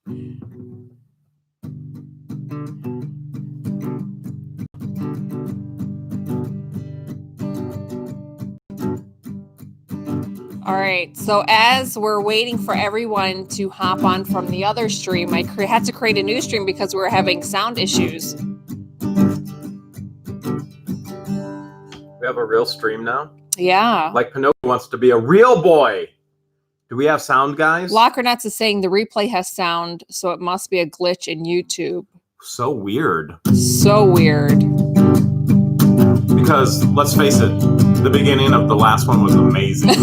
All right, so as we're waiting for everyone to hop on from the other stream, I had to create a new stream because we were having sound issues. We have a real stream now? Yeah. Like Pinocchio wants to be a real boy. Do we have sound, guys? Lockernuts is saying the replay has sound, so it must be a glitch in YouTube. So weird. So weird. Because, let's face it, the beginning of the last one was amazing.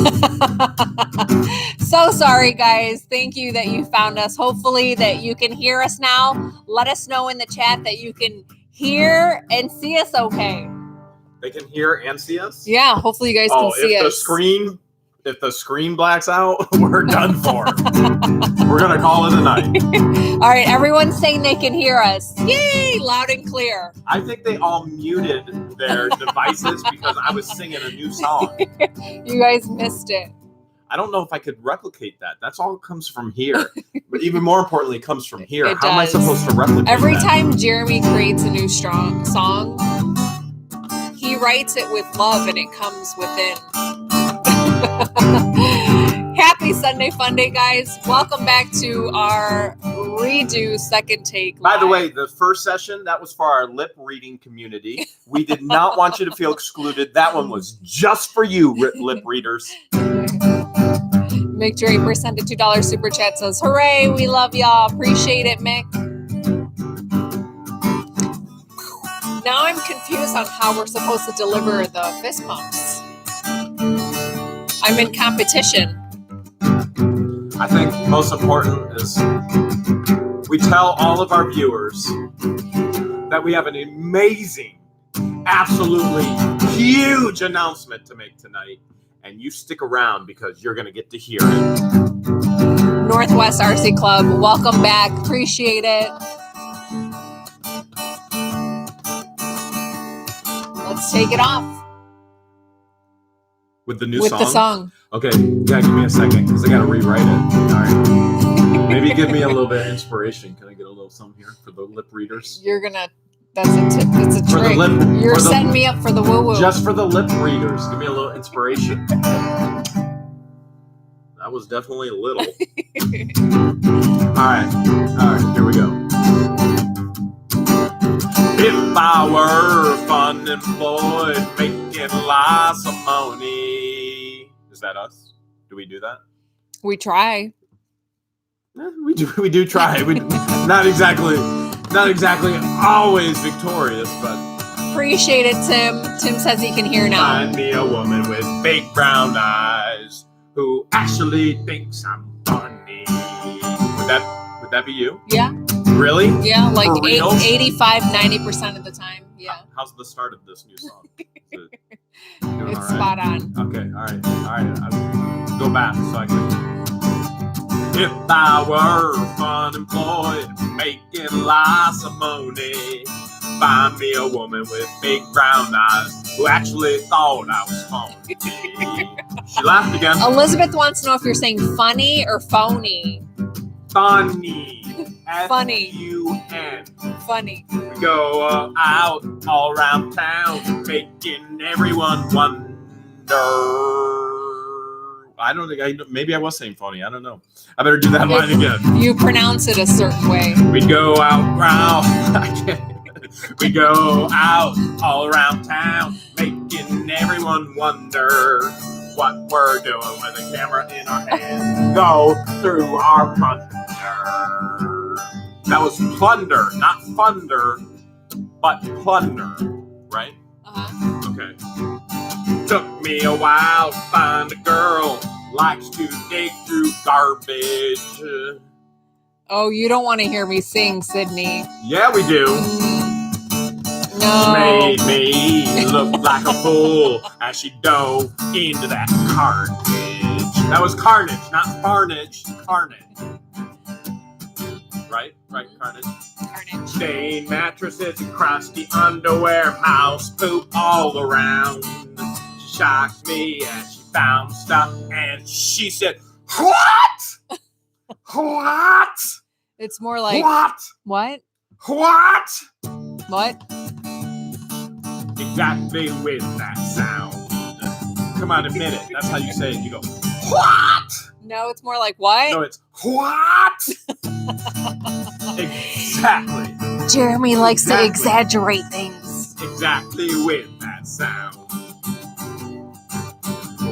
So sorry, guys. Thank you that you found us. Hopefully that you can hear us now. Let us know in the chat that you can hear and see us okay. They can hear and see us? Yeah, hopefully you guys can see us. If the screen blacks out, we're done for. We're going to call it a night. All right, everyone's saying they can hear us. Yay, loud and clear. I think they all muted their devices because I was singing a new song. You guys missed it. I don't know if I could replicate that. That's all comes from here. But even more importantly, it comes from here. How am I supposed to replicate Every that? time Jeremy creates a new strong song, he writes it with love and it comes within. Happy Sunday Fun Day, guys. Welcome back to our redo second take. By the way, the first session, that was for our lip reading community. We did not want you to feel excluded. That one was just for you, lip readers. Mick Draper sent a $2 super chat, says, hooray, we love y'all. Appreciate it, Mick. Now I'm confused on how we're supposed to deliver the fist pumps. I'm in competition. I think most important is we tell all of our viewers that we have an amazing, absolutely huge announcement to make tonight. And you stick around because you're going to get to hear it. Northwest RC Club, welcome back. Appreciate it. Let's take it off. With the new song? song? With the song. Okay, yeah, give me a second because I got to rewrite it. All right. Maybe give me a little bit of inspiration. Can I get a little something here for the lip readers? You're going to, it's a trick. You're setting me up for the woo-woo. Just for the lip readers. Give me a little inspiration. That was definitely a little. All right, here we go. If I were unemployed, making lots of money. Is that us? Do we do that? We try. We do try. We not exactly always victorious, but appreciate it, Tim. Tim says he can hear now. Find me a woman with big brown eyes who actually thinks I'm funny. Would that be you? Yeah. Really? Yeah, like 85, 90% of the time. Yeah. How's the start of this new song? It's spot on. Okay, all right. I'll go back so I can. If I were unemployed, making lots of money, find me a woman with big brown eyes who actually thought I was funny. She laughed again. Elizabeth wants to know if you're saying funny or phony. Funny. Funny. F-U-N. Funny. We go out all around town, making everyone wonder. I don't think maybe I was saying funny. I don't know. I better do that line again. You pronounce it a certain way. We go out We go out all around town, making everyone wonder what we're doing with a camera in our hand. Go through our plunder. That was plunder, not thunder, but plunder, right? Uh-huh. Okay. Took me a while to find a girl likes to dig through garbage. Oh, you don't want to hear me sing, Sydney. Yeah, we do. No. She made me look like a fool as she dove into that carnage. That was carnage, not farnage. Carnage. Right, carnage. Carnage. Stained mattresses and crusty underwear, mouse poop all around. She shocked me as she found stuff and she said, "What? What?" It's more like what? What? Exactly with that sound. Come on, admit it. That's how you say it. You go, what? No, it's more like what? No, it's what? Exactly. Jeremy likes to exaggerate things. Exactly with that sound.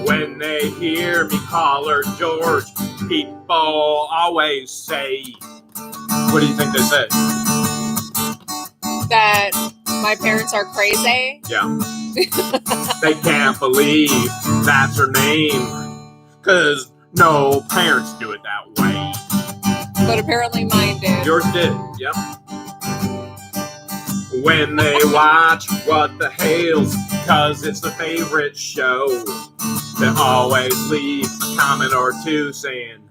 When they hear me call her George, people always say, what do you think they say? That my parents are crazy? Yeah. They can't believe that's her name, because no parents do it that way. But apparently mine did. Yours did, yep. When they watch What the Hales, because it's the favorite show, they always leave a comment or two saying,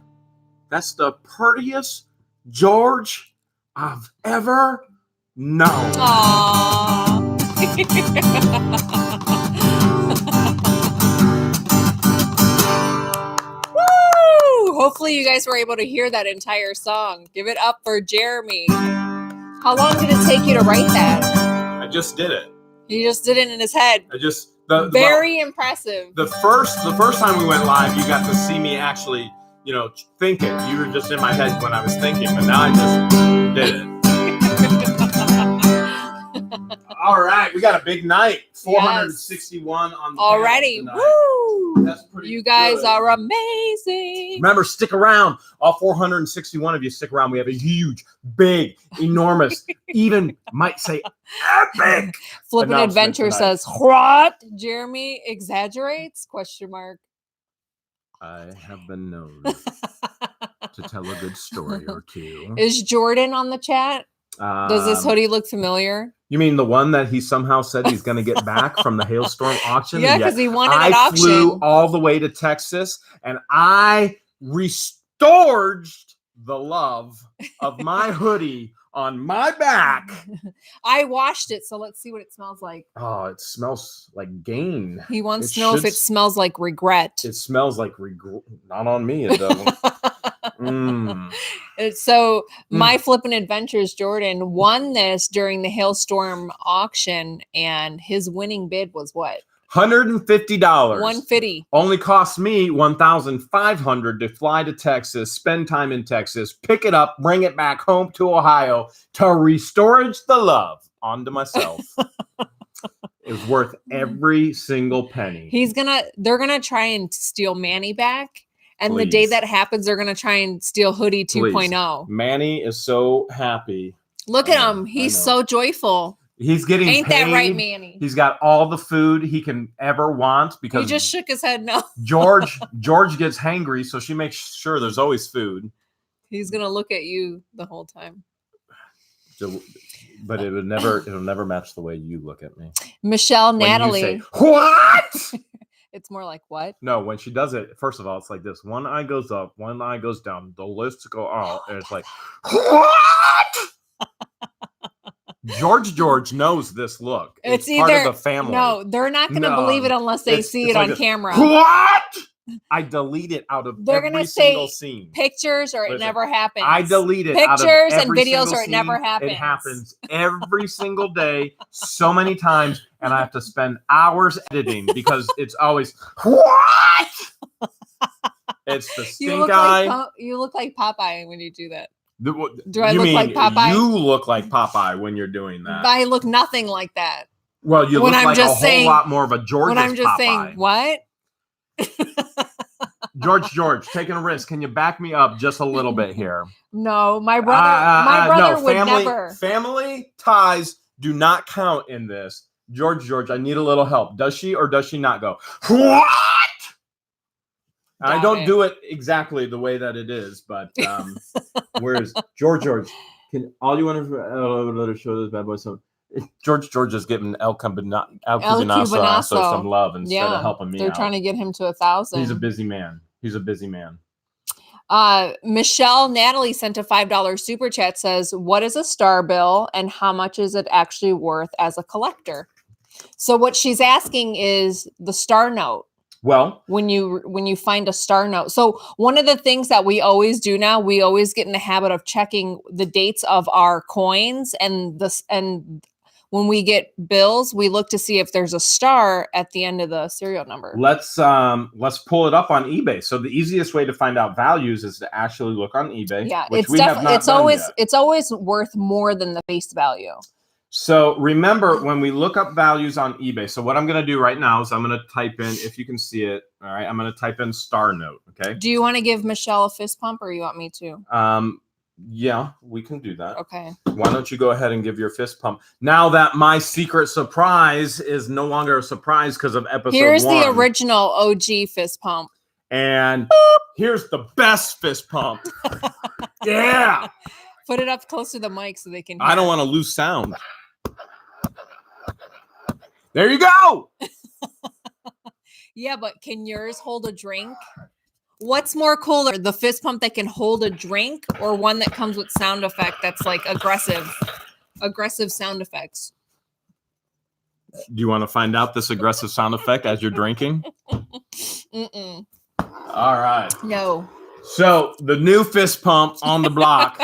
that's the prettiest George I've ever known. Aww. Woo! Hopefully you guys were able to hear that entire song. Give it up for Jeremy. How long did it take you to write that? I just did it. He just did it in his head. Very impressive. The first time we went live, you got to see me actually, think it. You were just in my head when I was thinking, but now I just did it. All right, we got a big night. 461 on the already. Woo! That's pretty You guys good. are amazing. Remember, stick around. All 461 of you stick around. We have a huge, big, enormous, even might say epic. Flippin' Adventure says, what? Jeremy exaggerates? ? I have been known to tell a good story or two. Is Jordan on the chat? Does this hoodie look familiar? You mean the one that he somehow said he's going to get back from the hailstorm auction? Yeah, because he won it at I auction. flew all the way to Texas, and I restored the love of my hoodie on my back. I washed it, so let's see what it smells like. Oh, it smells like gain. He wants to know if it smells like regret. It smells like regret. Not on me, it doesn't. So my Flippin' Adventures Jordan won this during the hailstorm auction, and his winning bid was what? $150. $150. Only cost me $1,500 to fly to Texas, spend time in Texas, pick it up, bring it back home to Ohio to restore the love onto myself. It was worth every single penny. They're gonna try and steal Manny back. And Please. The day that happens, they're going to try and steal Hoodie 2.0. Manny is so happy. Look at him. He's so joyful. He's getting Ain't paid. That right, Manny? He's got all the food he can ever want because he just shook his head no. George gets hangry, so she makes sure there's always food. He's going to look at you the whole time. But it'll never match the way you look at me. Michelle when Natalie. You say, what? It's more like what? No, when she does it, first of all, it's like this. One eye goes up, one eye goes down. The lists go out, and it's like, what? George knows this look. It's either part of the family. No, they're not going to believe it unless they see it on camera. What? I delete it out of every single scene. Pictures or it never happens. I delete it pictures out of and videos or it never happens. It happens every single day, so many times, and I have to spend hours editing because it's always what? It's the stink eye. You look like Popeye when you do that. Do I look like Popeye? You look like Popeye when you're doing that. But I look nothing like that. Well, you look like a whole lot more of a George. When I'm just Popeye. saying, what? George, taking a risk. Can you back me up just a little bit here? No, my brother would never. Family ties do not count in this. George, I need a little help. Does she or does she not go, what? I don't do it exactly the way that it is, but whereas George, can all you want to show this bad boy some. George is giving El Cubanazo some love instead of helping me out. They're trying to get him to 1,000. He's a busy man. Michelle Natalie sent a $5 super chat, says, what is a star bill and how much is it actually worth as a collector? So what she's asking is the star note. Well, when you find a star note. So one of the things that we always do now, we always get in the habit of checking the dates of our coins, and when we get bills, we look to see if there's a star at the end of the serial number. let's pull it up on eBay. So the easiest way to find out values is to actually look on eBay. Yeah, which it's we have not it's done always yet. it's always worth more than the face value. So remember, when we look up values on eBay, so what I'm going to do right now is I'm going to type in, if you can see it, all right, I'm going to type in star note, okay? Do you want to give Michelle a fist pump, or you want me to? Yeah, we can do that. Okay. Why don't you go ahead and give your fist pump? Now that my secret surprise is no longer a surprise because of episode 1. Here's the original OG fist pump. And here's the best fist pump. Yeah. Put it up close to the mic so they can hear. I don't want to lose sound. There you go. Yeah, but can yours hold a drink? What's more cooler, the fist pump that can hold a drink, or one that comes with sound effect that's like aggressive sound effects? Do you want to find out this aggressive sound effect as you're drinking? Mm-mm. All right. No. So the new fist pump on the block.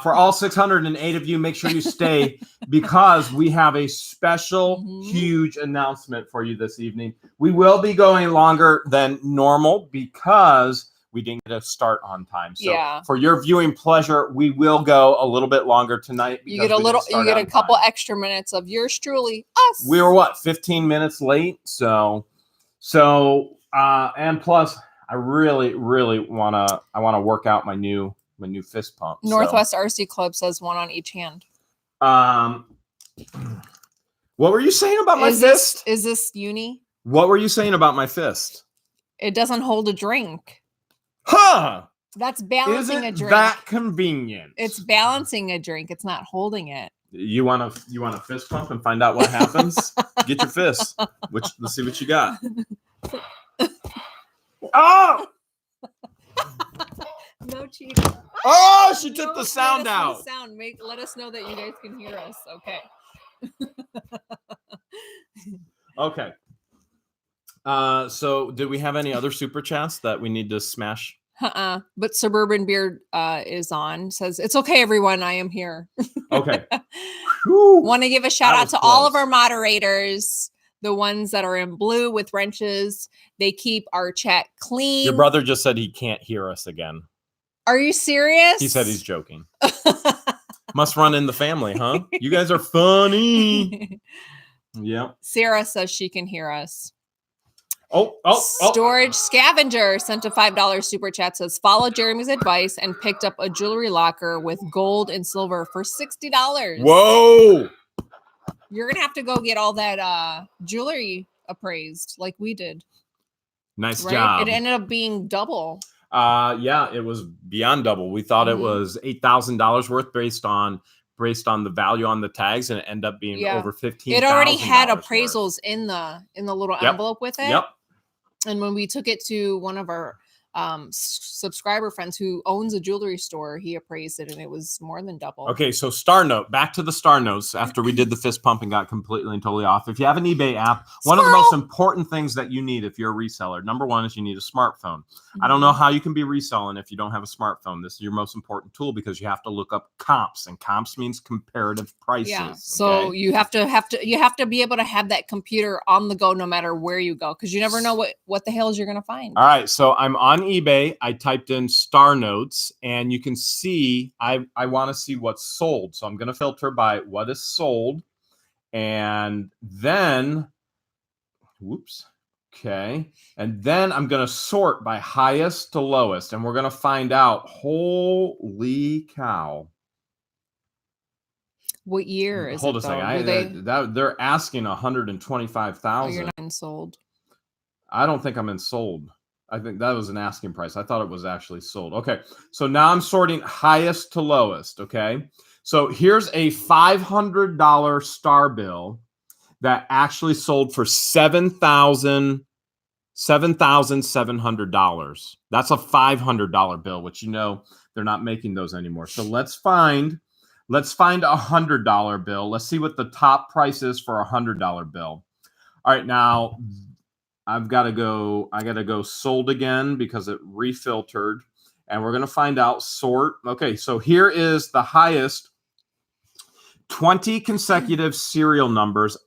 For all 608 of you, make sure you stay, because we have a special, huge announcement for you this evening. We will be going longer than normal because we didn't get a start on time. So for your viewing pleasure, we will go a little bit longer tonight. You get a couple extra minutes of yours truly, us. We were 15 minutes late. So and plus, I really want to work out my new fist pump. Northwest RC Club says one on each hand. What were you saying about my fist? Is this uni? What were you saying about my fist? It doesn't hold a drink. Huh? That's balancing a drink. That convenient. It's balancing a drink. It's not holding it. You want a fist pump and find out what happens? Get your fist. Let's see what you got. Oh! No cheating. Oh, she took the sound out. Let us know that you guys can hear us. Okay. Okay. So did we have any other super chats that we need to smash? But Suburban Beard is on. Says, it's okay, everyone. I am here. Okay. Want to give a shout out to all of our moderators. The ones that are in blue with wrenches. They keep our chat clean. Your brother just said he can't hear us again. Are you serious? He said he's joking. Must run in the family, huh? You guys are funny. Yeah. Sarah says she can hear us. Oh. Storage Scavenger sent a $5 super chat. Says, follow Jeremy's advice and picked up a jewelry locker with gold and silver for $60. Whoa. You're gonna have to go get all that jewelry appraised like we did. Nice job. It ended up being double. Yeah, it was beyond double. We thought it was $8,000 worth based on the value on the tags, and it ended up being over $15,000. It already had appraisals in the little envelope with it. Yep. And when we took it to one of our subscriber friends who owns a jewelry store, he appraised it and it was more than double. Okay, so star note, back to the star notes after we did the fist pump and got completely and totally off. If you have an eBay app, one of the most important things that you need if you're a reseller, number one, is you need a smartphone. I don't know how you can be reselling if you don't have a smartphone. This is your most important tool because you have to look up comps, and comps means comparative prices. Yeah. So you have to be able to have that computer on the go no matter where you go, because you never know what the hell you're gonna find. All right, so I'm on eBay. I typed in star notes, and you can see I want to see what's sold. So I'm going to filter by what is sold, and then okay, and then I'm going to sort by highest to lowest, and we're going to find out. Holy cow! What year is Hold it? a second. They're asking 125,000. You're not in sold. I don't think I'm in sold. I think that was an asking price. I thought it was actually sold. Okay, so now I'm sorting highest to lowest, okay? So here's a $500 star bill that actually sold for $7,700. That's a $500 bill, which they're not making those anymore. So let's find a $100 bill. Let's see what the top price is for a $100 bill. All right, now I gotta go sold again because it refiltered, and we're gonna find out sort. Okay, so here is the highest 20 consecutive serial numbers,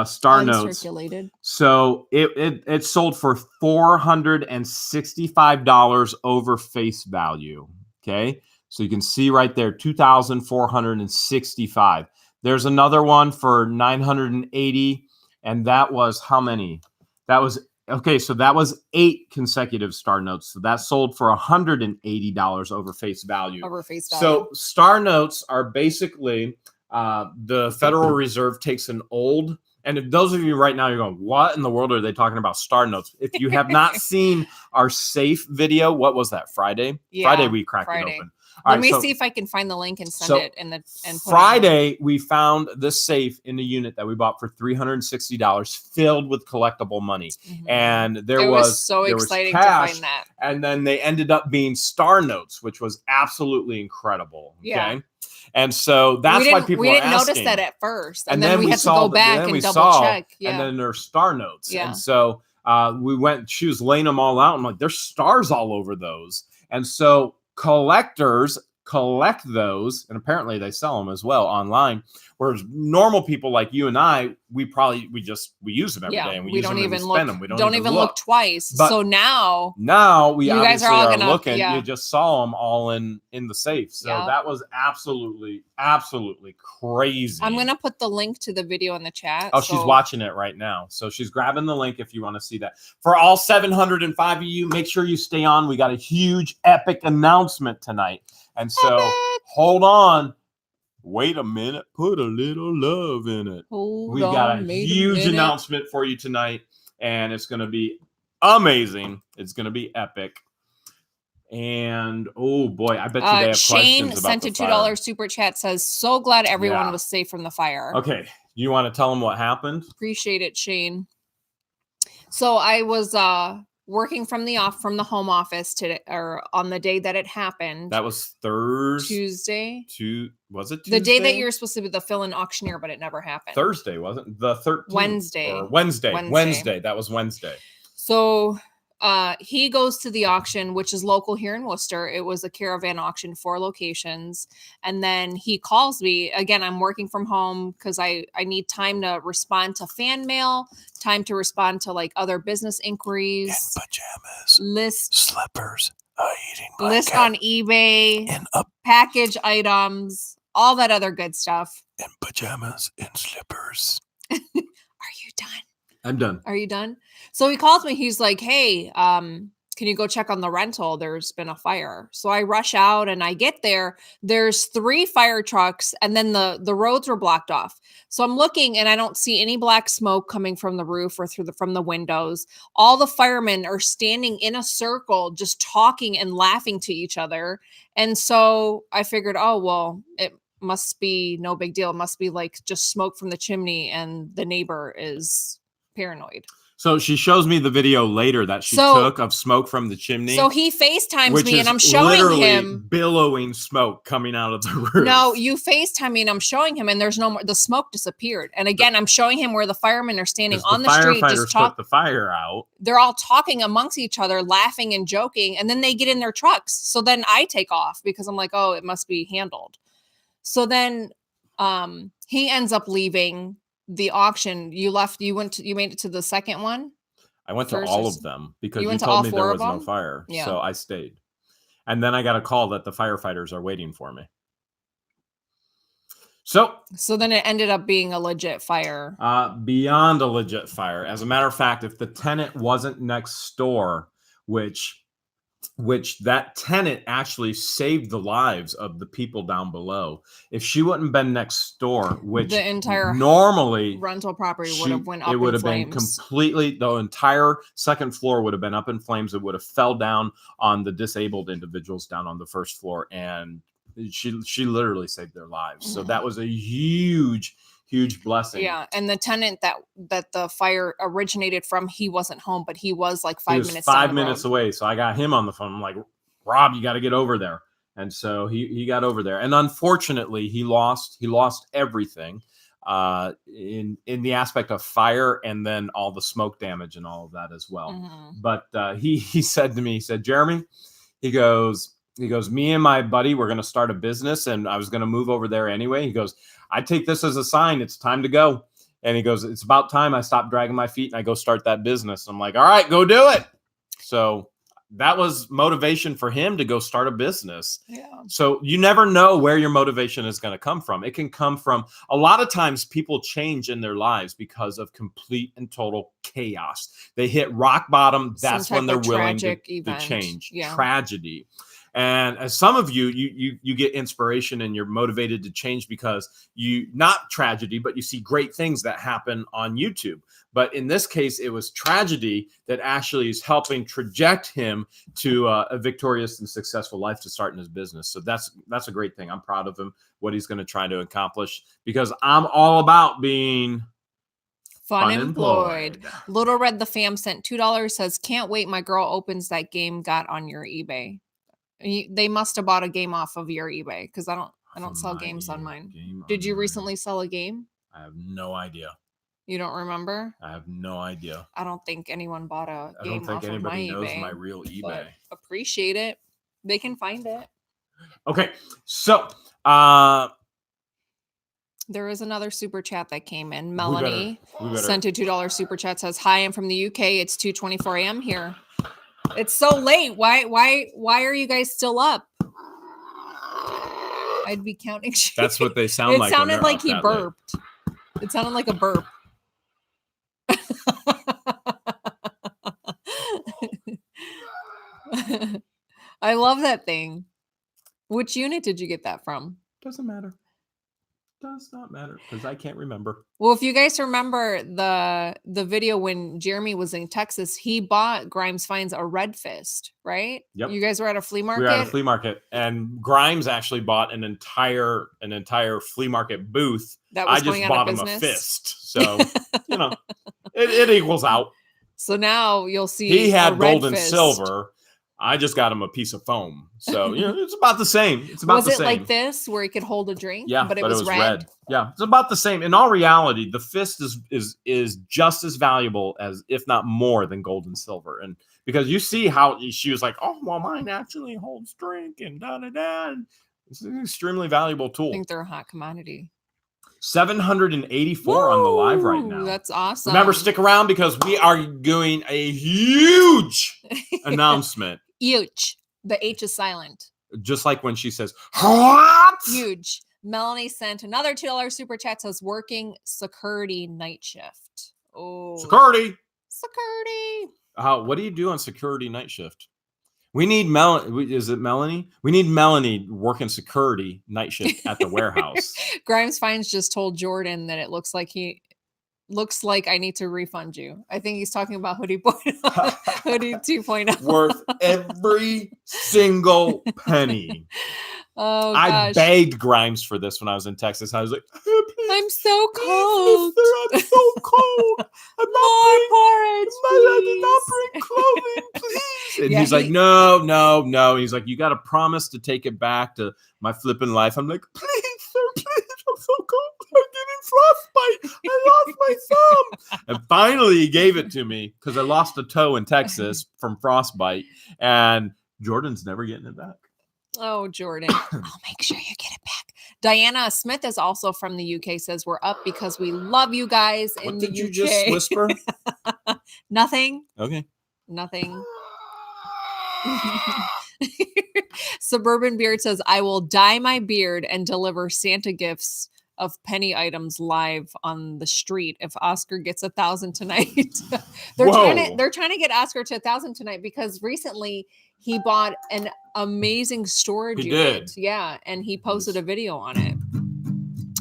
star notes. Uncirculated. So it sold for $465 over face value. Okay, so you can see right there, 2,465. There's another one for 980, and that was how many? That was okay. So that was 8 consecutive star notes. So that sold for $180 over face value. Over face value. So star notes are basically the Federal Reserve takes an old. And if those of you right now, you're going, what in the world are they talking about star notes? If you have not seen our safe video, what was that, Friday? Yeah, Friday we cracked it open. Let me see if I can find the link and send it. And Friday, we found the safe in the unit that we bought for $360 filled with collectible money. Mm-hmm. And there was so exciting cash, to find that. And then they ended up being star notes, which was absolutely incredible. Okay. Yeah. And so that's why people were asking. We didn't notice that at first. And then we had to go back and double check. Yeah. And then there's star notes. Yeah. And so we went, she was laying them all out. I'm like, there's stars all over those. And so collectors collect those, and apparently they sell them as well online. Whereas normal people like you and I, we use them every day, and we use them and we spend them. We don't even look twice. But so now we obviously are looking. Yeah. You just saw them all in the safe. So that was absolutely crazy. I'm gonna put the link to the video in the chat. Oh, she's watching it right now. So she's grabbing the link if you want to see that. For all 705 of you, make sure you stay on. We got a huge epic announcement tonight. And so hold on. Wait a minute. Put a little love in it. We got a huge announcement for you tonight. And it's going to be amazing. It's going to be epic. And oh boy, I bet you they have Shane questions about the sent a $2 super chat, says, so glad everyone was safe from the fire. Okay. You want to tell them what happened? Appreciate it, Shane. So I was working from the home office today, or on the day that it happened. That was Tuesday. Was it Tuesday? The day that you were supposed to be the fill-in auctioneer, but it never happened. Thursday, wasn't it? The 13th. Wednesday. That was Wednesday. So he goes to the auction, which is local here in Wooster. It was a caravan auction, 4 locations. And then he calls me. Again, I'm working from home because I need time to respond to fan mail, time to respond to like other business inquiries. In pajamas. List. Slippers. Eating blanket. List on eBay. In package items. All that other good stuff. In pajamas. In slippers. Are you done? I'm done. Are you done? So he calls me. He's like, hey, can you go check on the rental? There's been a fire. So I rush out and I get there. There's 3 fire trucks and then the roads were blocked off. So I'm looking and I don't see any black smoke coming from the roof or from the windows. All the firemen are standing in a circle, just talking and laughing to each other. And so I figured, oh, well, it must be no big deal. It must be like just smoke from the chimney and the neighbor is paranoid. So she shows me the video later that she took of smoke from the chimney. So he FaceTimes me and I'm showing him billowing smoke coming out of the roof. No, you FaceTime me and I'm showing him and there's no more. The smoke disappeared. And again, I'm showing him where the firemen are standing on the street. Just put the fire out. They're all talking amongst each other, laughing and joking. And then they get in their trucks. So then I take off because I'm like, oh, it must be handled. So then he ends up leaving the auction. You made it to the second one? I went to all of them because you told me there was no fire. Yeah. So I stayed. And then I got a call that the firefighters are waiting for me. So then it ended up being a legit fire. Beyond a legit fire. As a matter of fact, if the tenant wasn't next door, which that tenant actually saved the lives of the people down below. If she wouldn't have been next door, which the entire normally rental property would have went up in flames. It would have been completely, the entire second floor would have been up in flames. It would have fell down on the disabled individuals down on the first floor. And she literally saved their lives. So that was a huge blessing. Yeah, and the tenant that the fire originated from, he wasn't home, but he was like 5 minutes. 5 minutes away. So I got him on the phone. I'm like, Rob, you got to get over there. And so he got over there. And unfortunately, he lost everything. in the aspect of fire and then all the smoke damage and all of that as well. Mm-hmm. But he said to me, he said, Jeremy, he goes, me and my buddy, we're going to start a business, and I was going to move over there anyway. He goes, I take this as a sign. It's time to go. And he goes, it's about time I stop dragging my feet and I go start that business. I'm like, all right, go do it. So that was motivation for him to go start a business. Yeah. So you never know where your motivation is going to come from. It can come from, a lot of times people change in their lives because of complete and total chaos. They hit rock bottom. That's when they're willing to change. Yeah. Tragedy. And as some of you get inspiration and you're motivated to change because not tragedy, but you see great things that happen on YouTube. But in this case, it was tragedy that actually is helping traject him to a victorious and successful life to start in his business. So that's a great thing. I'm proud of him, what he's going to try to accomplish, because I'm all about being fun employed. Little Red the Fam sent $2, says, can't wait. My girl opens that game got on your eBay. They must have bought a game off of your eBay, because I don't sell games on mine. Did you recently sell a game? I have no idea. You don't remember? I have no idea. I don't think anyone bought a game. I don't think anybody knows eBay, my real eBay. Appreciate it. They can find it. Okay, so there is another super chat that came in. Melanie we better. Sent a $2 super chat. Says, hi, I'm from the UK. It's 2:24 a.m. here. It's so late. Why are you guys still up? I'd be counting sheep. That's what they sound like. It sounded like he burped. It sounded like a burp. I love that thing. Which unit did you get that from? Doesn't matter. Does not matter, because I can't remember. Well, if you guys remember the video when Jeremy was in Texas, he bought Grimes Finds a Red Fist, right? Yep. You guys were at a flea market? We were at a flea market, and Grimes actually bought an entire flea market booth. That was I just bought him a fist. So, it equals out. So now you'll see he had gold and fist. Silver. I just got him a piece of foam. So, it's about the same. It's about was the it same. Like this, where he could hold a drink? Yeah, but it was red. Yeah, it's about the same. In all reality, the fist is just as valuable as, if not more than, gold and silver. And because you see how she was like, oh, well, mine actually holds drink and da-da-da. It's an extremely valuable tool. I think they're a hot commodity. 784 on the live right now. That's awesome. Remember, stick around, because we are doing a huge announcement. Huge. The H is silent. Just like when she says, what? Huge. Melanie sent another $2 super chat. Says, working security night shift. Oh, Security. Security. What do you do on security night shift? We need Melanie. Is it Melanie? We need Melanie working security night shift at the warehouse. Grimes Finds just told Jordan that it looks like I need to refund you. I think he's talking about Hoodie 2.0. Worth every single penny. Oh, gosh. I begged Grimes for this when I was in Texas. I was like, oh, please, I'm so cold. Mister, I'm so cold. I did not bring clothing, please. And he's like, no. He's like, you got to promise to take it back to my flipping life. I'm like, please, sir, please. I'm so cold. I'm getting frostbite. I lost my thumb. And finally, he gave it to me, because I lost a toe in Texas from frostbite. And Jordan's never getting it back. Oh, Jordan. I'll make sure you get it back. Diana Smith is also from the UK. Says, we're up because we love you guys in the UK. What did you just whisper? Nothing. Okay. Nothing. Suburban Beard says, I will dye my beard and deliver Santa gifts of penny items live on the street if Oscar gets 1,000 tonight. They're trying to get Oscar to 1,000 tonight, because recently he bought an amazing storage unit. Yeah, and he posted a video on it.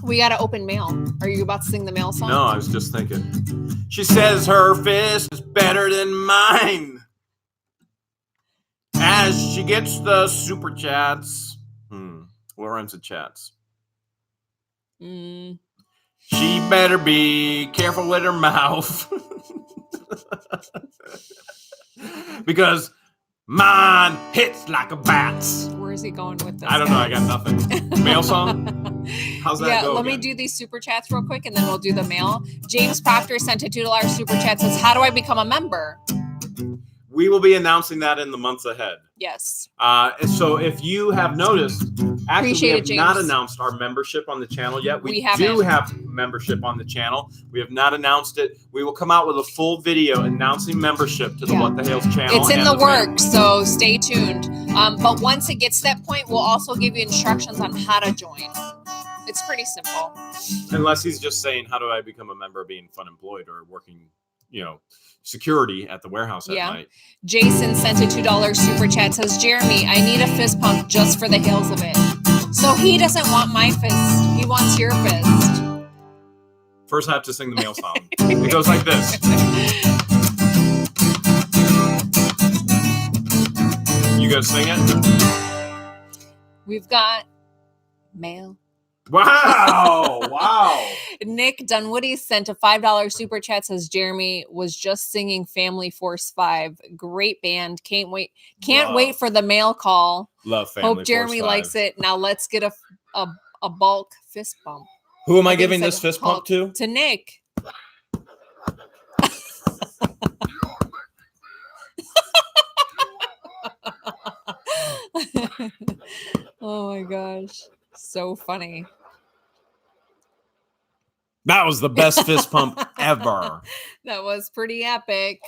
We got to open mail. Are you about to sing the mail song? No, I was just thinking. She says her fist is better than mine. As she gets the super chats. What runs the chats? She better be careful with her mouth. Because mine hits like a bat. Where is he going with this? I don't know. I got nothing. Mail song? How's that Yeah, go let me again? do these super chats real quick and then we'll do the mail. James Proctor sent a $2 super chat, says, how do I become a member? We will be announcing that in the months ahead. Yes. So if you have noticed, actually Appreciate we it, have not James. announced our membership on the channel yet. We do haven't. have membership on the channel. We have not announced it. We will come out with a full video announcing membership to the What the Hales channel. It's in and the mail. works, so stay tuned. But once it gets to that point, we'll also give you instructions on how to join. It's pretty simple. Unless he's just saying, how do I become a member being fun employed or working, security at the warehouse at night? Jason sent a $2 super chat, says, Jeremy, I need a fist pump just for the Hales of it. So he doesn't want my fist. He wants your fist. First, I have to sing the mail song. It goes like this. You gonna sing it? We've got mail. Wow. Wow. Nick Dunwoody sent a $5 super chat, says, Jeremy was just singing Family Force 5. Great band. Can't wait for the mail call. Love Family Force 5. Hope Jeremy likes it. Now let's get a bulk fist bump. Who am I giving this fist pump to? To Nick. Oh my gosh. So funny. That was the best fist pump ever. That was pretty epic.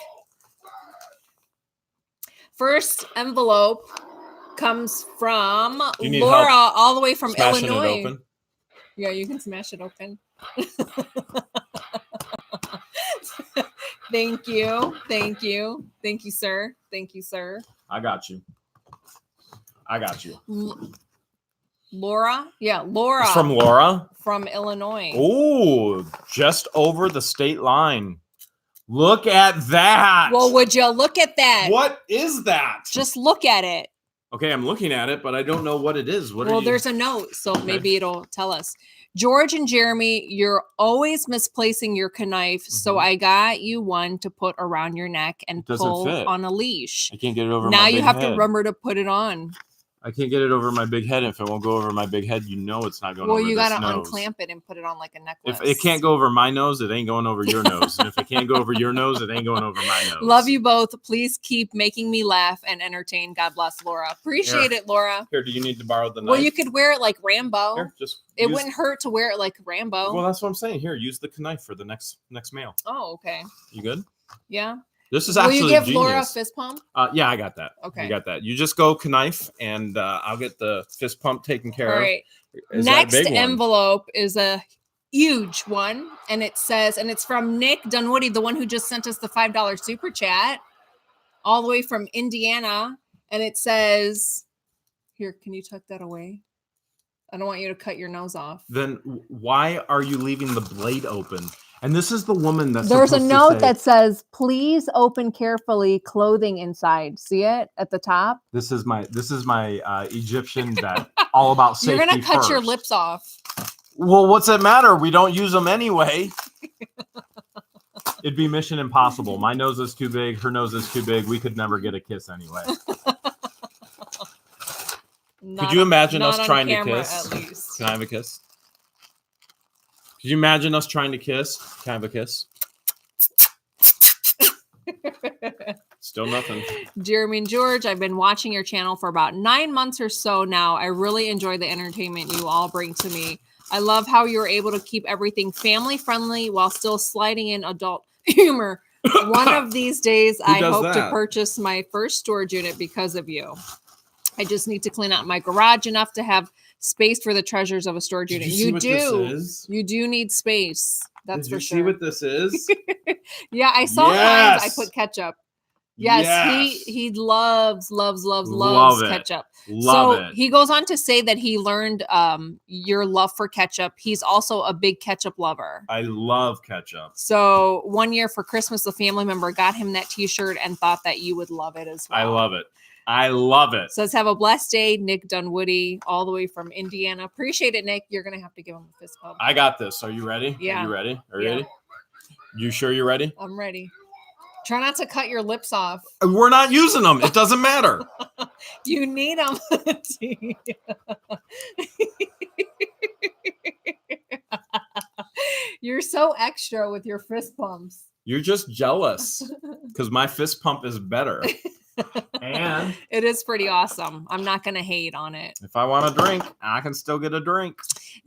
First envelope comes from Laura, all the way from Illinois. It open? Yeah, you can smash it open. Thank you. Thank you. Thank you, sir. Thank you, sir. I got you. Laura? Yeah, Laura. It's from Laura? From Illinois. Oh, just over the state line. Look at that. Well, would you look at that? What is that? Just look at it. Okay, I'm looking at it, but I don't know what it is. There's a note, so maybe it'll tell us. George and Jeremy, you're always misplacing your knife, so I got you one to put around your neck and pull on a leash. I can't get it over now my big you have head. to remember to put it on. I can't get it over my big head. If it won't go over my big head, it's not going over this nose. Well, you got to unclamp it and put it on like a necklace. If it can't go over my nose, it ain't going over your nose. And if it can't go over your nose, it ain't going over my nose. Love you both. Please keep making me laugh and entertain. God bless, Laura. Appreciate it, Laura. Here, do you need to borrow the knife? Well, you could wear it like Rambo. Here, it wouldn't hurt to wear it like Rambo. Well, that's what I'm saying. Here, use the knife for the next mail. Oh, okay. You good? Yeah. This is actually Will you give genius. Laura a fist pump? Yeah, I got that. Okay. You got that. You just go knife, and I'll get the fist pump taken care of. All right. Next envelope is a huge one, and it says, and it's from Nick Dunwoody, the one who just sent us the $5 super chat, all the way from Indiana, and it says, here, can you tuck that away? I don't want you to cut your nose off. Then why are you leaving the blade open? And this is the woman that's there's a note that says, please open carefully, clothing inside. See it at the top? This is my Egyptian vet, all about safety. You're going to cut your lips off. Well, what's it matter? We don't use them anyway. It'd be mission impossible. My nose is too big. Her nose is too big. We could never get a kiss anyway. Could you imagine us trying to kiss? At least. Can I have a kiss? Could you imagine us trying to kiss? Can I have a kiss? Still nothing. Jeremy and George, I've been watching your channel for about 9 months or so now. I really enjoy the entertainment you all bring to me. I love how you're able to keep everything family friendly while still sliding in adult humor. One of these days, I hope to purchase my first storage unit because of you. I just need to clean out my garage enough to have space for the treasures of a storage unit. You do need space. That's for sure. See what this is? Yeah, I saw mine. I put ketchup. Yes. He loves ketchup. He goes on to say that he learned your love for ketchup. He's also a big ketchup lover. I love ketchup. So one year for Christmas, a family member got him that t-shirt and thought that you would love it as well. I love it. Says, have a blessed day, Nick Dunwoody, all the way from Indiana. Appreciate it, Nick. You're going to have to give him a fist bump. I got this. Are you ready? Yeah. Are you ready? Ready? You sure you're ready? I'm ready. Try not to cut your lips off. We're not using them. It doesn't matter. You need them. You're so extra with your fist pumps. You're just jealous because my fist pump is better. And it is pretty awesome. I'm not going to hate on it. if I want a drink, I can still get a drink.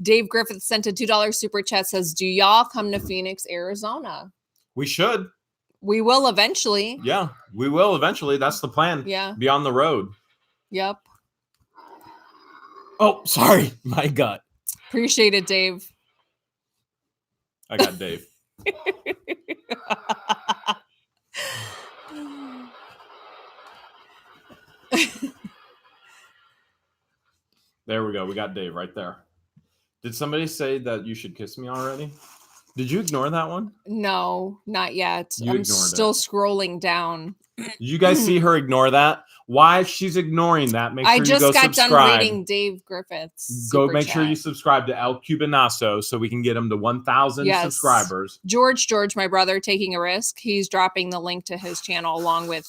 Dave Griffith sent a $2 super chat, says, do y'all come to Phoenix, Arizona? We should. We will eventually. Yeah, we will eventually. That's the plan. Yeah. Be on the road. Yep. Oh, sorry. My gut. Appreciate it, Dave. I got Dave. There we go. We got Dave right there. Did somebody say that you should kiss me already? Did you ignore that one? No, not yet. You I'm ignored still scrolling down. Did you guys see her ignore that? Why she's ignoring that? Make sure you go got subscribe. done reading Dave Griffith's. Go super make chat. sure you subscribe to El Cubanazo so we can get him to 1,000 Yes. subscribers. George, my brother, taking a risk. He's dropping the link to his channel along with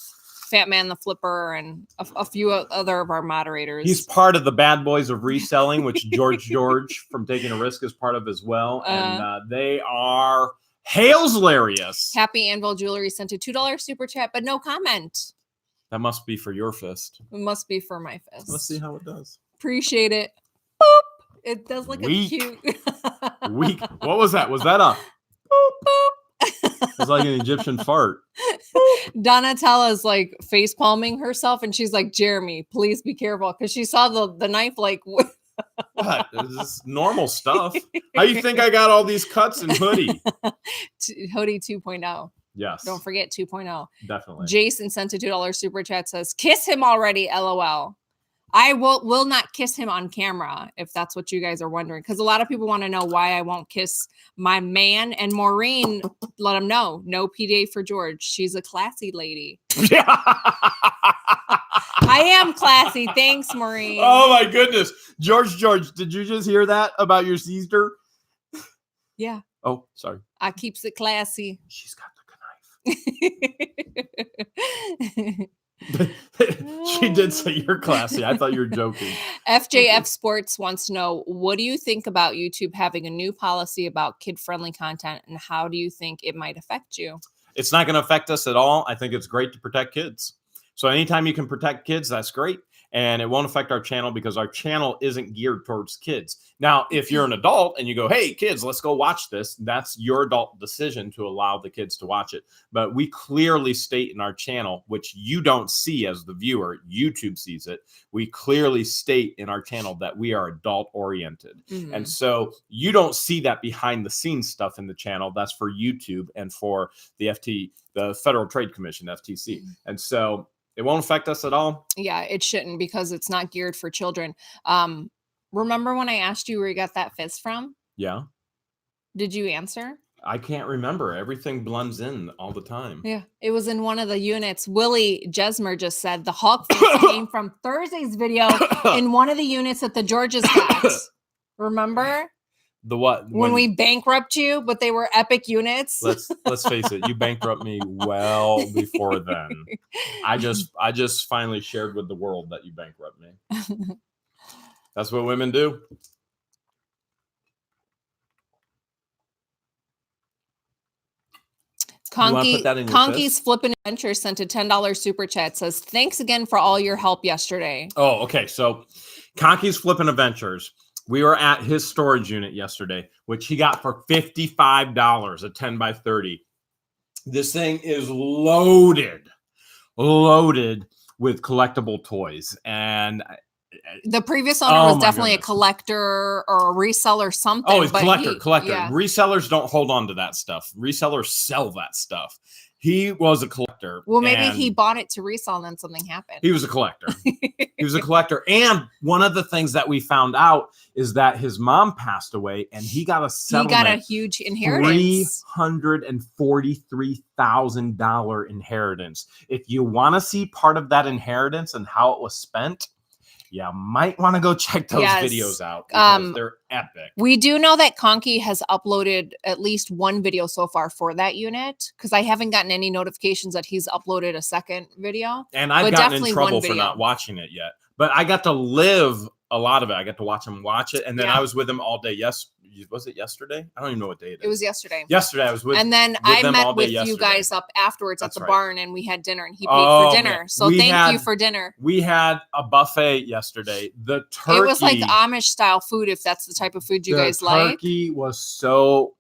Fat Man the Flipper and a few other of our moderators. He's part of the Bad Boys of Reselling, which George from Taking a Risk is part of as well. And they are Hales hilarious. Happy Anvil Jewelry sent a $2 super chat, but no comment. That must be for your fist. It must be for my fist. Let's see how it does. Appreciate it. Boop. It does like Weak. a cute. Weak. What was that? Was that a boop, boop. It's like an Egyptian fart. Donatella's like face palming herself, and she's like, Jeremy, please be careful, because she saw the knife like. What? This is normal stuff. How you think I got all these cuts in Hoodie? Hoodie 2.0. Yes. Don't forget 2.0. Definitely. Jason sent a $2 super chat, says, kiss him already, LOL. I will not kiss him on camera, if that's what you guys are wondering, because a lot of people want to know why I won't kiss my man. And Maureen, let him know. No PDA for George. She's a classy lady. I am classy. Thanks, Maureen. Oh, my goodness. George, did you just hear that about your sister? Yeah. Oh, sorry. I keeps it classy. She's got the knife. She did say you're classy. I thought you were joking. FJF Sports wants to know, what do you think about YouTube having a new policy about kid-friendly content, and how do you think it might affect you? It's not going to affect us at all. I think it's great to protect kids. So anytime you can protect kids, that's great. And it won't affect our channel because our channel isn't geared towards kids. Now, if you're an adult and you go, hey, kids, let's go watch this, that's your adult decision to allow the kids to watch it. But we clearly state in our channel, which you don't see as the viewer, YouTube sees it. We clearly state in our channel that we are adult oriented. Mm-hmm. And so you don't see that behind the scenes stuff in the channel. That's for YouTube and for the Federal Trade Commission, FTC. Mm-hmm. And so it won't affect us at all. Yeah, it shouldn't, because it's not geared for children. Remember when I asked you where you got that fist from? Yeah. Did you answer? I can't remember. Everything blends in all the time. Yeah. It was in one of the units. Willie Jesmer just said the Hulk fist came from Thursday's video in one of the units that the Georges got. Remember? The what? When we bankrupt you, but they were epic units. Let's face it, you bankrupt me well before then. I just finally shared with the world that you bankrupt me. That's what women do. Conky's Flippin' Adventure sent a $10 super chat, says, thanks again for all your help yesterday. Oh, okay. So Conky's Flippin' Adventures. We were at his storage unit yesterday, which he got for $55, a 10 by 30. This thing is loaded with collectible toys. And the previous owner was definitely a collector or a reseller, something. Oh, he's collector. Yeah. Resellers don't hold on to that stuff. Resellers sell that stuff. He was a collector. Well, maybe he bought it to resell and then something happened. He was a collector. He was a collector. And one of the things that we found out is that his mom passed away and he got a settlement. He got a huge inheritance. $343,000 inheritance. If you want to see part of that inheritance and how it was spent, you might want to go check those videos out because they're epic. We do know that Conky has uploaded at least one video so far for that unit, because I haven't gotten any notifications that he's uploaded a second video. And I've gotten in trouble for not watching it yet. But I got to live a lot of it. I got to watch him watch it. And then I was with him all day was it yesterday? I don't even know what day it is. It was yesterday. Yesterday I was with, and then with I them met all day with you yesterday. guys up afterwards That's at the right. barn, and we had dinner, and he paid Oh, for dinner. man. So thank you for dinner. We had a buffet yesterday. The turkey. It was like Amish style food, if that's the type of food you guys like. The turkey was so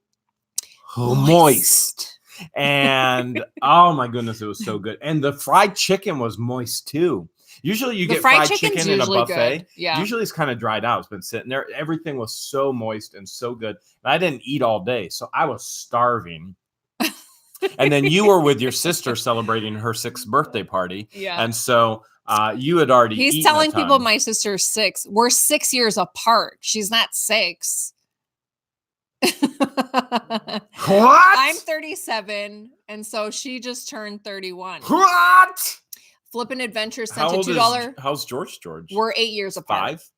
moist. And oh my goodness, it was so good. And the fried chicken was moist too. Usually you get fried chicken in a buffet. Good. Yeah. Usually it's kind of dried out. It's been sitting there. Everything was so moist and so good. And I didn't eat all day, so I was starving. And then you were with your sister celebrating her 6th birthday party. Yeah. And so you had already He's telling people my sister's 6. We're 6 years apart. She's not 6. What? I'm 37, and so she just turned 31. What? Flippin' Adventures sent a $2. How's George? We're 8 years apart. 5?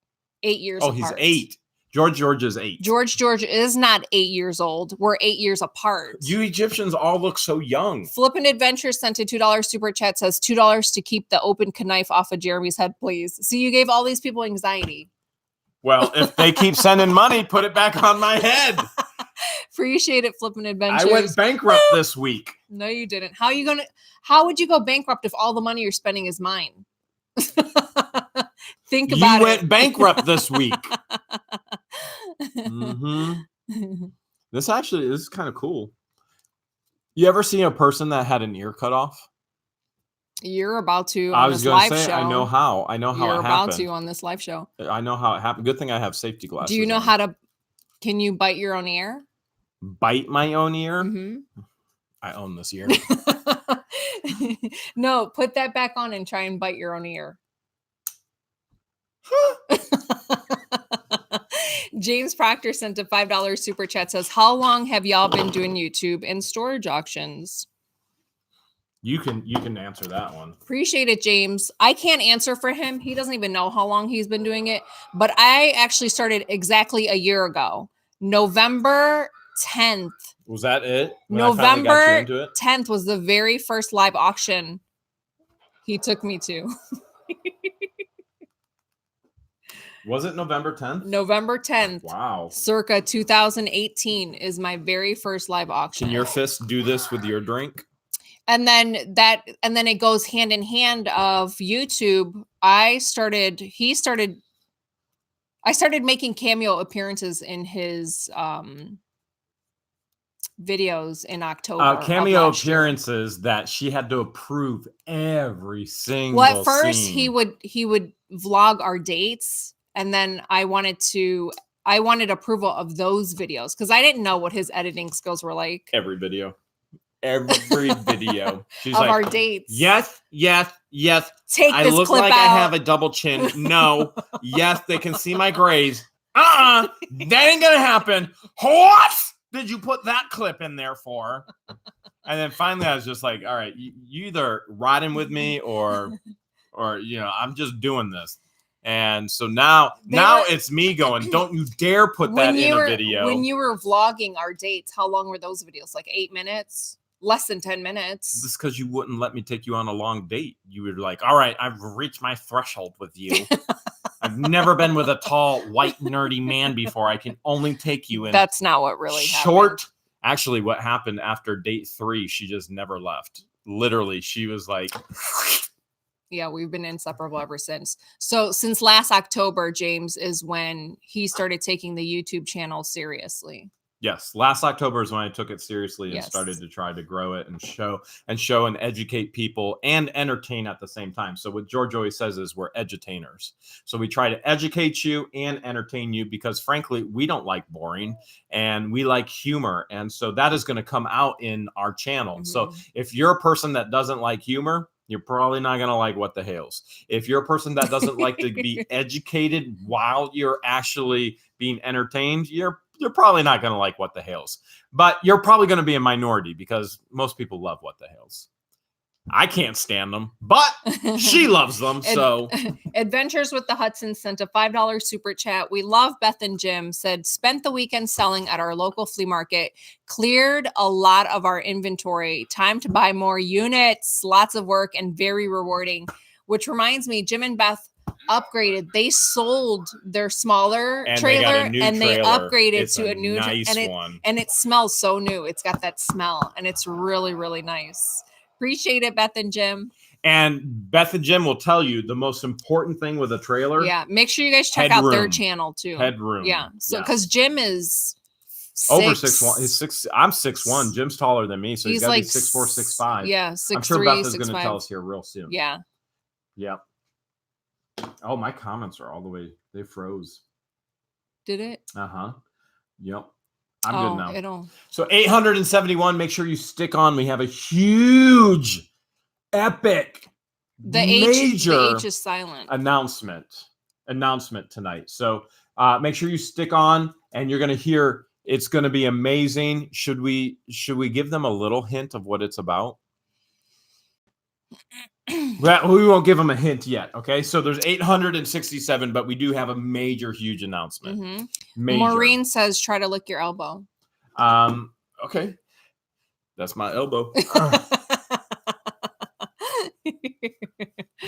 8 years apart. Oh, he's 8. George is 8. George is not 8 years old. We're 8 years apart. You Egyptians all look so young. Flippin' Adventures sent a $2 super chat, says $2 to keep the open knife off of Jeremy's head, please. So you gave all these people anxiety. Well, if they keep sending money, put it back on my head. Appreciate it, Flippin' Adventures. I went bankrupt this week. No, you didn't. How would you go bankrupt if all the money you're spending is mine? Think about it. You went bankrupt this week. This is kind of cool. You ever seen a person that had an ear cut off? You're about to on this live show. I know how. You're it happened. About to on this live show. I know how it happened. Good thing I have safety glasses. Do you know how to? Can you bite your own ear? Bite my own ear? Mm-hmm. I own this ear. No, put that back on and try and bite your own ear. James Proctor sent a $5 super chat, says, how long have y'all been doing YouTube and storage auctions? You can answer that one. Appreciate it, James. I can't answer for him. He doesn't even know how long he's been doing it. But I actually started exactly a year ago. November 10th. Was that it? November 10th was the very first live auction he took me to. Was it November 10th? November 10th. Wow. Circa 2018 is my very first live auction. Can your fist do this with your drink? And then it goes hand in hand of YouTube. I started making cameo appearances in his videos in October. Cameo appearances that she had to approve every single Well, at first scene. he would vlog our dates, and then I wanted approval of those videos because I didn't know what his editing skills were like. Every video. She's of like, our dates. Yes. Take I this look clip like out. I have a double chin. No. Yes, they can see my grays. That ain't gonna happen. What did you put that clip in there for? And then finally I was just like, all right, you either riding with me or I'm just doing this. And so now it's me going, don't you dare put that in a video. When you were vlogging our dates, how long were those videos? Like 8 minutes? Less than 10 minutes. This is because you wouldn't let me take you on a long date. You were like, all right, I've reached my threshold with you. I've never been with a tall, white, nerdy man before. I can only take you in. That's not what really happened. Actually, what happened after date 3, she just never left. Literally, she was like... Yeah, we've been inseparable ever since. So since last October, James, is when he started taking the YouTube channel seriously. Yes, last October is when I took it seriously and started to try to grow it and show and educate people and entertain at the same time. So what George always says is we're edutainers. So we try to educate you and entertain you because frankly, we don't like boring and we like humor. And so that is going to come out in our channel. Mm-hmm. So if you're a person that doesn't like humor, you're probably not going to like What the Hales. If you're a person that doesn't like to be educated while you're actually being entertained, you're probably not going to like What the Hales. But you're probably going to be a minority because most people love What the Hales. I can't stand them, but she loves them. So Adventures with the Hudsons sent a $5 super chat. We love Beth and Jim, said, spent the weekend selling at our local flea market, cleared a lot of our inventory, time to buy more units, lots of work and very rewarding. Which reminds me, Jim and Beth, upgraded. They sold their smaller And they got trailer a new and they trailer. upgraded It's to a new nice one. and it smells so new. It's got that smell and it's really, really nice. Appreciate it, Beth and Jim. And Beth and Jim will tell you the most important thing with a trailer. Yeah, make sure you guys check out their channel too. Headroom. Yeah, so because Jim is over 6'1". He's 6. I'm 6'1". Jim's taller than me, so he's got to like be 6'4", 6'5". Yeah, 6'3", I'm sure Beth is going to 6'5". tell us here real soon. Yeah. Yep. Oh, my comments are all the way. They froze. Did it? Uh-huh. Yep. I'm good now. So 871. Make sure you stick on. We have a huge, epic, major the H is silent announcement tonight. So make sure you stick on, and you're going to hear. It's going to be amazing. Should we give them a little hint of what it's about? Well, we won't give them a hint yet. Okay, so there's 867, but we do have a major, huge announcement. Mm-hmm. Major. Maureen says, "Try to lick your elbow." Okay, that's my elbow.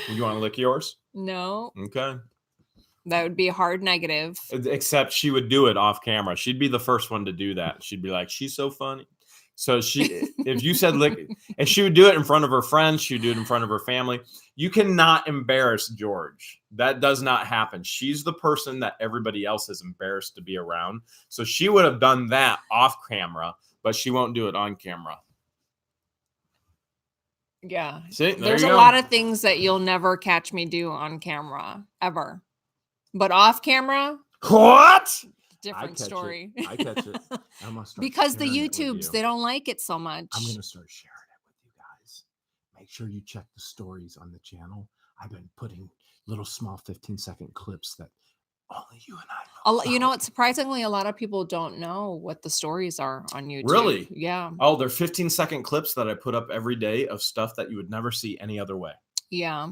You want to lick yours? No. Okay. That would be a hard negative. Except she would do it off camera. She'd be the first one to do that. She'd be like, "She's so funny." So if you said lick, and she would do it in front of her friends, she'd do it in front of her family. You cannot embarrass George. That does not happen. She's the person that everybody else is embarrassed to be around. So she would have done that off camera, but she won't do it on camera. Yeah. See, there's a lot of things that you'll never catch me do on camera ever, but off camera, what? Different story. I catch it. I must start because the YouTubes, they don't like it so much. I'm going to start sharing it with you guys. Make sure you check the stories on the channel. I've been putting little small 15-second clips that only you and I know. You know what? Surprisingly, a lot of people don't know what the stories are on YouTube. Really? Yeah. Oh, they're 15-second clips that I put up every day of stuff that you would never see any other way. Yeah.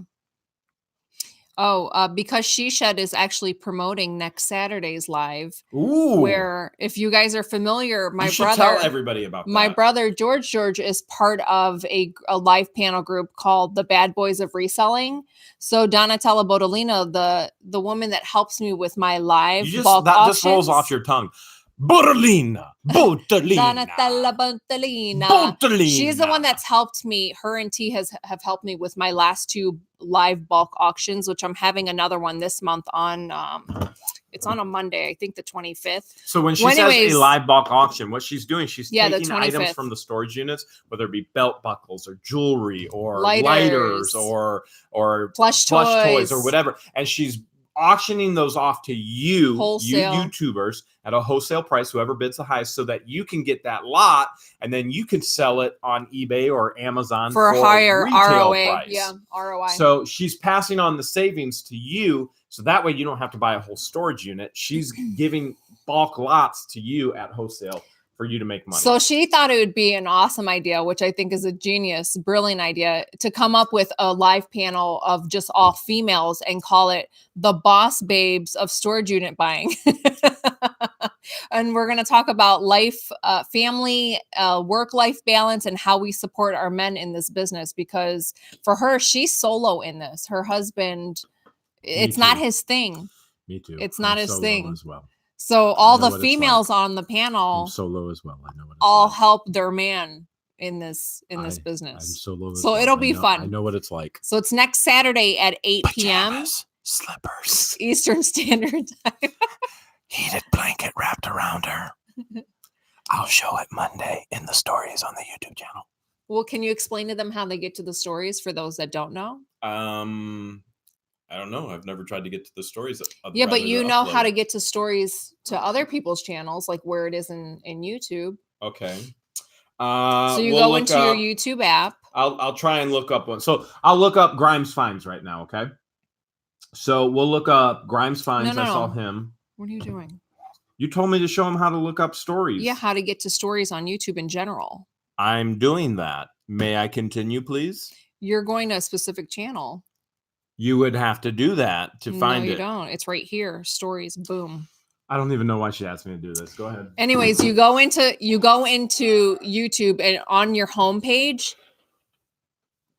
Oh, because She Shed is actually promoting next Saturday's live. Ooh. Where, if you guys are familiar, my you should brother, tell everybody about my that. brother George is part of a live panel group called the Bad Boys of Reselling. So Donatella Bodolino, the woman that helps me with my live bulk auctions, just rolls off your tongue. Bodolina. Donatella Bodolina. She's the one that's helped me. Her and T have helped me with my last 2 live bulk auctions, which I'm having another one this month on. It's on a Monday, I think the 25th. So when she says a live bulk auction, what she's doing, she's taking items from the storage units, whether it be belt buckles or jewelry or lighters or plush toys or whatever, and she's auctioning those off to you, wholesale. You YouTubers, at a wholesale price, whoever bids the highest, so that you can get that lot, and then you can sell it on eBay or Amazon for a higher ROA. Price. Yeah, ROI. So she's passing on the savings to you, so that way you don't have to buy a whole storage unit. She's giving bulk lots to you at wholesale for you to make money. So she thought it would be an awesome idea, which I think is a genius, brilliant idea, to come up with a live panel of just all females and call it the Boss Babes of Storage Unit Buying. And we're going to talk about life, family, work-life balance, and how we support our men in this business. Because for her, she's solo in this. Her husband, it's not his thing. Me too. It's not his thing as well. So all the females on the panel, I'm solo as well. I know what it's all like. help their man in this business. I'm solo. So it'll be fun. I know what it's like. So it's next Saturday at 8 p.m. Slippers, Eastern Standard Time. Heated blanket wrapped around her. I'll show it Monday in the stories on the YouTube channel. Well, can you explain to them how they get to the stories for those that don't know? I don't know. I've never tried to get to the stories. Yeah, but you know how to get to stories to other people's channels, like where it is in YouTube. Okay. So you go into your YouTube app. I'll try and look up one. So I'll look up Grimes Finds right now. Okay. So we'll look up Grimes Finds. I saw him. What are you doing? You told me to show him how to look up stories. Yeah, how to get to stories on YouTube in general. I'm doing that. May I continue, please? You're going to a specific channel. You would have to do that to find it. No, you don't. It's right here. Stories. Boom. I don't even know why she asked me to do this. Go ahead. Anyways, you go into YouTube, and on your homepage,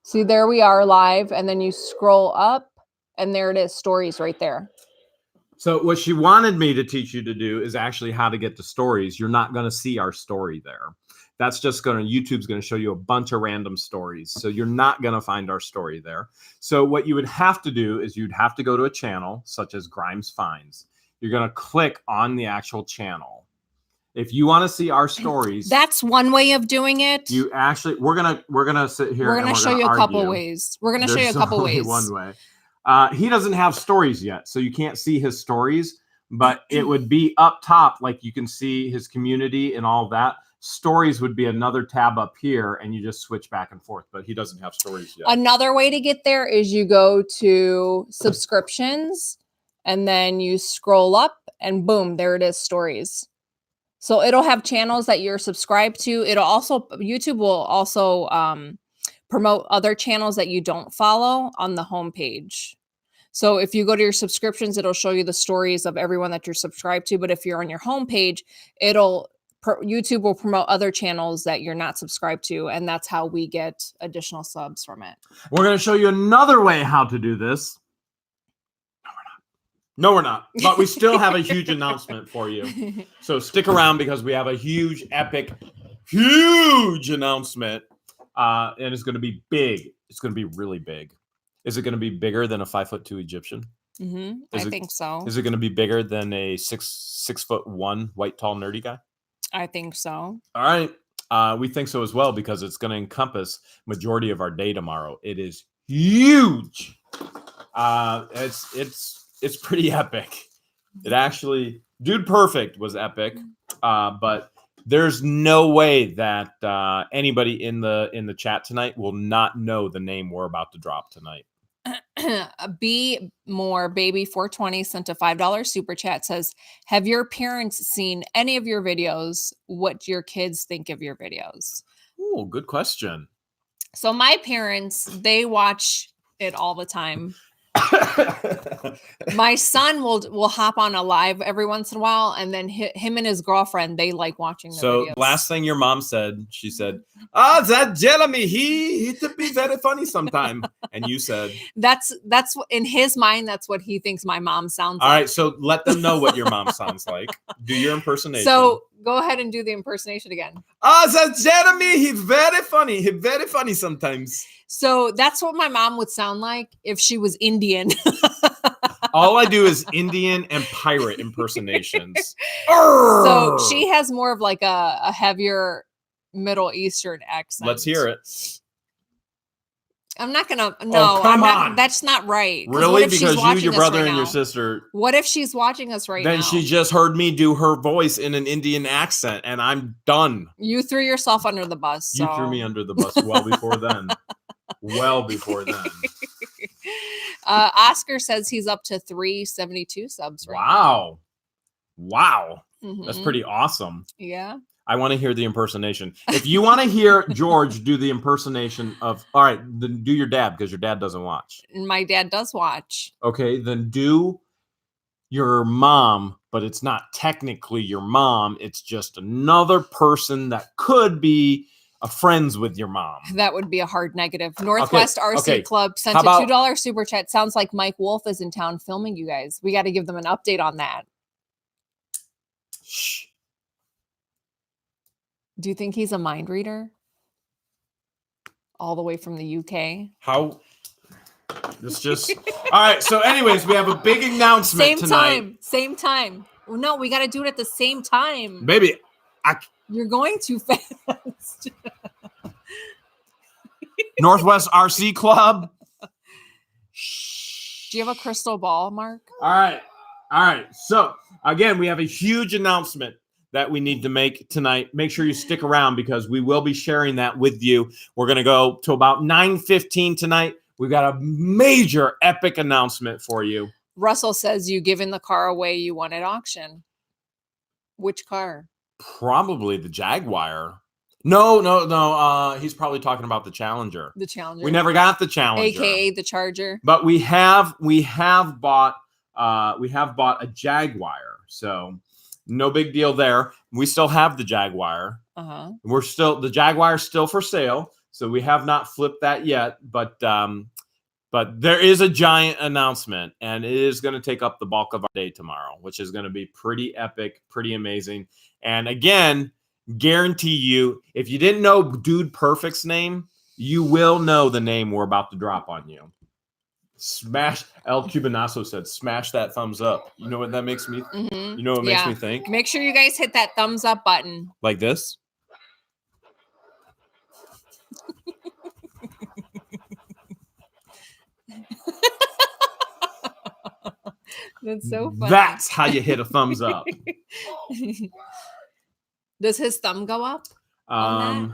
see, there we are live, and then you scroll up And there it is, stories right there. So what she wanted me to teach you to do is actually how to get to stories. You're not going to see our story there. That's just YouTube's going to show you a bunch of random stories. So you're not going to find our story there. So what you would have to do is you'd have to go to a channel such as Grimes Finds. You're going to click on the actual channel. If you want to see our stories, that's one way of doing it. You actually, we're gonna sit here. We're gonna show you a couple ways. We're gonna show you a couple ways. One way. He doesn't have stories yet, so you can't see his stories. But it would be up top, like you can see his community and all that. Stories would be another tab up here, and you just switch back and forth. But he doesn't have stories yet. Another way to get there is you go to subscriptions, and then you scroll up, and boom, there it is, stories. So it'll have channels that you're subscribed to. YouTube will also promote other channels that you don't follow on the homepage. So if you go to your subscriptions, it'll show you the stories of everyone that you're subscribed to. But if you're on your homepage, YouTube will promote other channels that you're not subscribed to. And that's how we get additional subs from it. We're going to show you another way how to do this. No, we're not. But we still have a huge announcement for you. So stick around because we have a huge, epic, huge announcement. And it's going to be big. It's going to be really big. Is it going to be bigger than a 5'2" Egyptian? I think so. Is it going to be bigger than a 6'1" white, tall, nerdy guy? I think so. All right. We think so as well because it's going to encompass majority of our day tomorrow. It is huge. It's pretty epic. It actually, Dude Perfect was epic, but there's no way that anybody in the chat tonight will not know the name we're about to drop tonight. Be More Baby 420 sent a $5 super chat, says, have your parents seen any of your videos? What do your kids think of your videos? Oh, good question. So my parents, they watch it all the time. My son will hop on a live every once in a while, and then him and his girlfriend, they like watching the videos. Last thing your mom said, she said, that Jeremy, he could be very funny sometime. And you said that's in his mind, that's what he thinks my mom sounds like. All right, so let them know what your mom sounds like. Do your impersonation. So go ahead and do the impersonation again. That Jeremy, he's very funny. He's very funny sometimes. So that's what my mom would sound like if she was Indian. All I do is Indian and pirate impersonations. So she has more of like a heavier Middle Eastern accent. Let's hear it. I'm not gonna. No, come on. That's not right. Really? Because you, your brother, and your sister. What if she's watching us right now? Then she just heard me do her voice in an Indian accent, and I'm done. You threw yourself under the bus. So. You threw me under the bus well before then. Well before then. Oscar says he's up to 372 subs right now. Wow. Mm-hmm. That's pretty awesome. Yeah. I want to hear the impersonation. If you want to hear George do the impersonation of, all right, then do your dad because your dad doesn't watch. My dad does watch. Okay, then do your mom, but it's not technically your mom. It's just another person that could be friends with your mom. That would be a hard negative. Northwest RC Club sent a $2 super chat. Sounds like Mike Wolf is in town filming you guys. We got to give them an update on that. Shh. Do you think he's a mind reader? All the way from the UK? How? It's just... All right, so anyways, we have a big announcement tonight. Same time. Well, no, we got to do it at the same time. Baby, you're going too fast. Northwest RC Club. Do you have a crystal ball, Mark? All right. So, again, we have a huge announcement that we need to make tonight. Make sure you stick around because we will be sharing that with you. We're going to go to about 9:15 tonight. We've got a major epic announcement for you. Russell says you giving the car away you won at auction. Which car? Probably the Jaguar. No. He's probably talking about the Challenger. The Challenger. We never got the Challenger, aka the Charger. But we have bought a Jaguar. So no big deal there. We still have the Jaguar. The Jaguar is still for sale. So we have not flipped that yet. But But there is a giant announcement, and it is going to take up the bulk of our day tomorrow, which is going to be pretty epic, pretty amazing. And again, guarantee you, if you didn't know Dude Perfect's name, you will know the name we're about to drop on you. Smash. El Cubanazo said, smash that thumbs up. You know what that makes me? Mm-hmm. You know what makes me think? Make sure you guys hit that thumbs up button. Like this? That's so funny. That's how you hit a thumbs up. Does his thumb go up?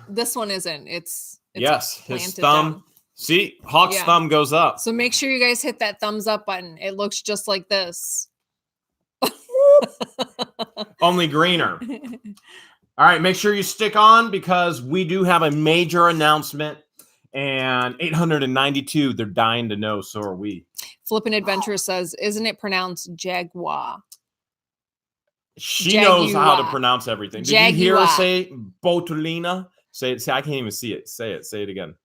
This one isn't. It's yes, his thumb. Down. See, Hawk's thumb goes up. So make sure you guys hit that thumbs up button. It looks just like this. Only greener. All right, make sure you stick on because we do have a major announcement. And 892, they're dying to know, so are we. Flippin' Adventure says, isn't it pronounced Jaguar? She knows how to pronounce everything. Did you hear her say Botolina? Say it. Say, I can't even see it. Say it. Say it again.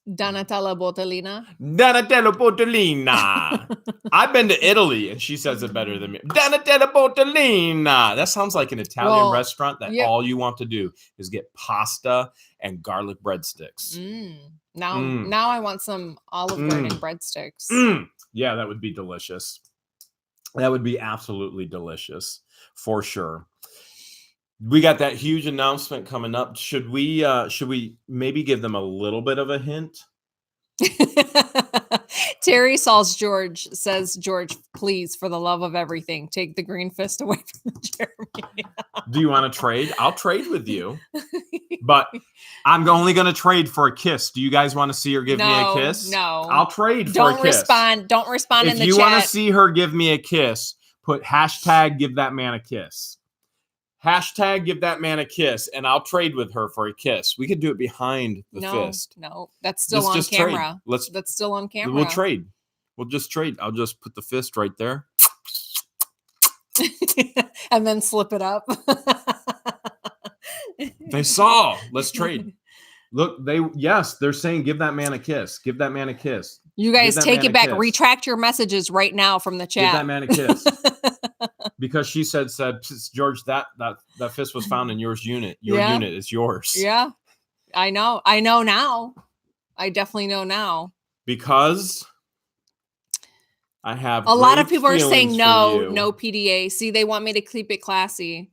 Donatella Botolina. Donatella Botolina. I've been to Italy, and she says it better than me. Donatella Botolina. That sounds like an Italian restaurant that all you want to do is get pasta and garlic breadsticks. Now I want some Olive Garden breadsticks. Yeah, that would be delicious. That would be absolutely delicious for sure. We got that huge announcement coming up. Should we maybe give them a little bit of a hint? Terry Sauls George says, George, please, for the love of everything, take the green fist away from Jeremy. Do you want to trade? I'll trade with you. But I'm only going to trade for a kiss. Do you guys want to see her give me a kiss? No. I'll trade for a kiss. Don't respond in the chat. If you want to see her give me a kiss, put hashtag give that man a kiss. Hashtag give that man a kiss, and I'll trade with her for a kiss. We could do it behind the fist. No, that's still on camera. That's still on camera. We'll trade. We'll just trade. I'll just put the fist right there. And then slip it up. They saw. Let's trade. Look, they're saying give that man a kiss. Give that man a kiss. You guys take it back. Retract your messages right now from the chat. Give that man a kiss. Because she said, George, that fist was found in your unit. Your unit is yours. Yeah. I know. I know now. I definitely know now. Because I have a lot of people are saying no PDA. See, they want me to keep it classy.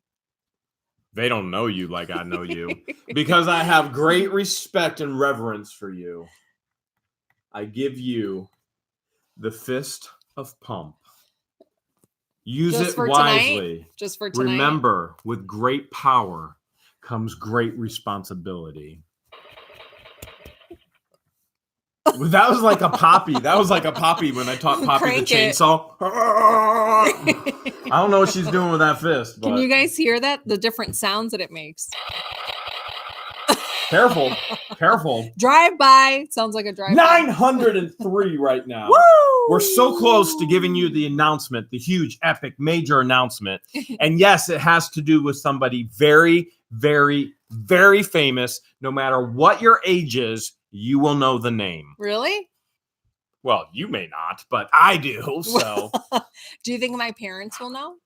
They don't know you like I know you. Because I have great respect and reverence for you. I give you the fist of pump. Use it wisely. Just for tonight. Remember, with great power comes great responsibility. That was like a Poppy. That was like a Poppy when I taught Poppy the chainsaw. I don't know what she's doing with that fist. But... Can you guys hear that? The different sounds that it makes. Careful. Careful. Drive by. Sounds like a drive by. 903 right now. Woo! We're so close to giving you the announcement, the huge, epic, major announcement. And yes, it has to do with somebody very, very, very famous. No matter what your age is, you will know the name. Really? Well, you may not, but I do. So, do you think my parents will know?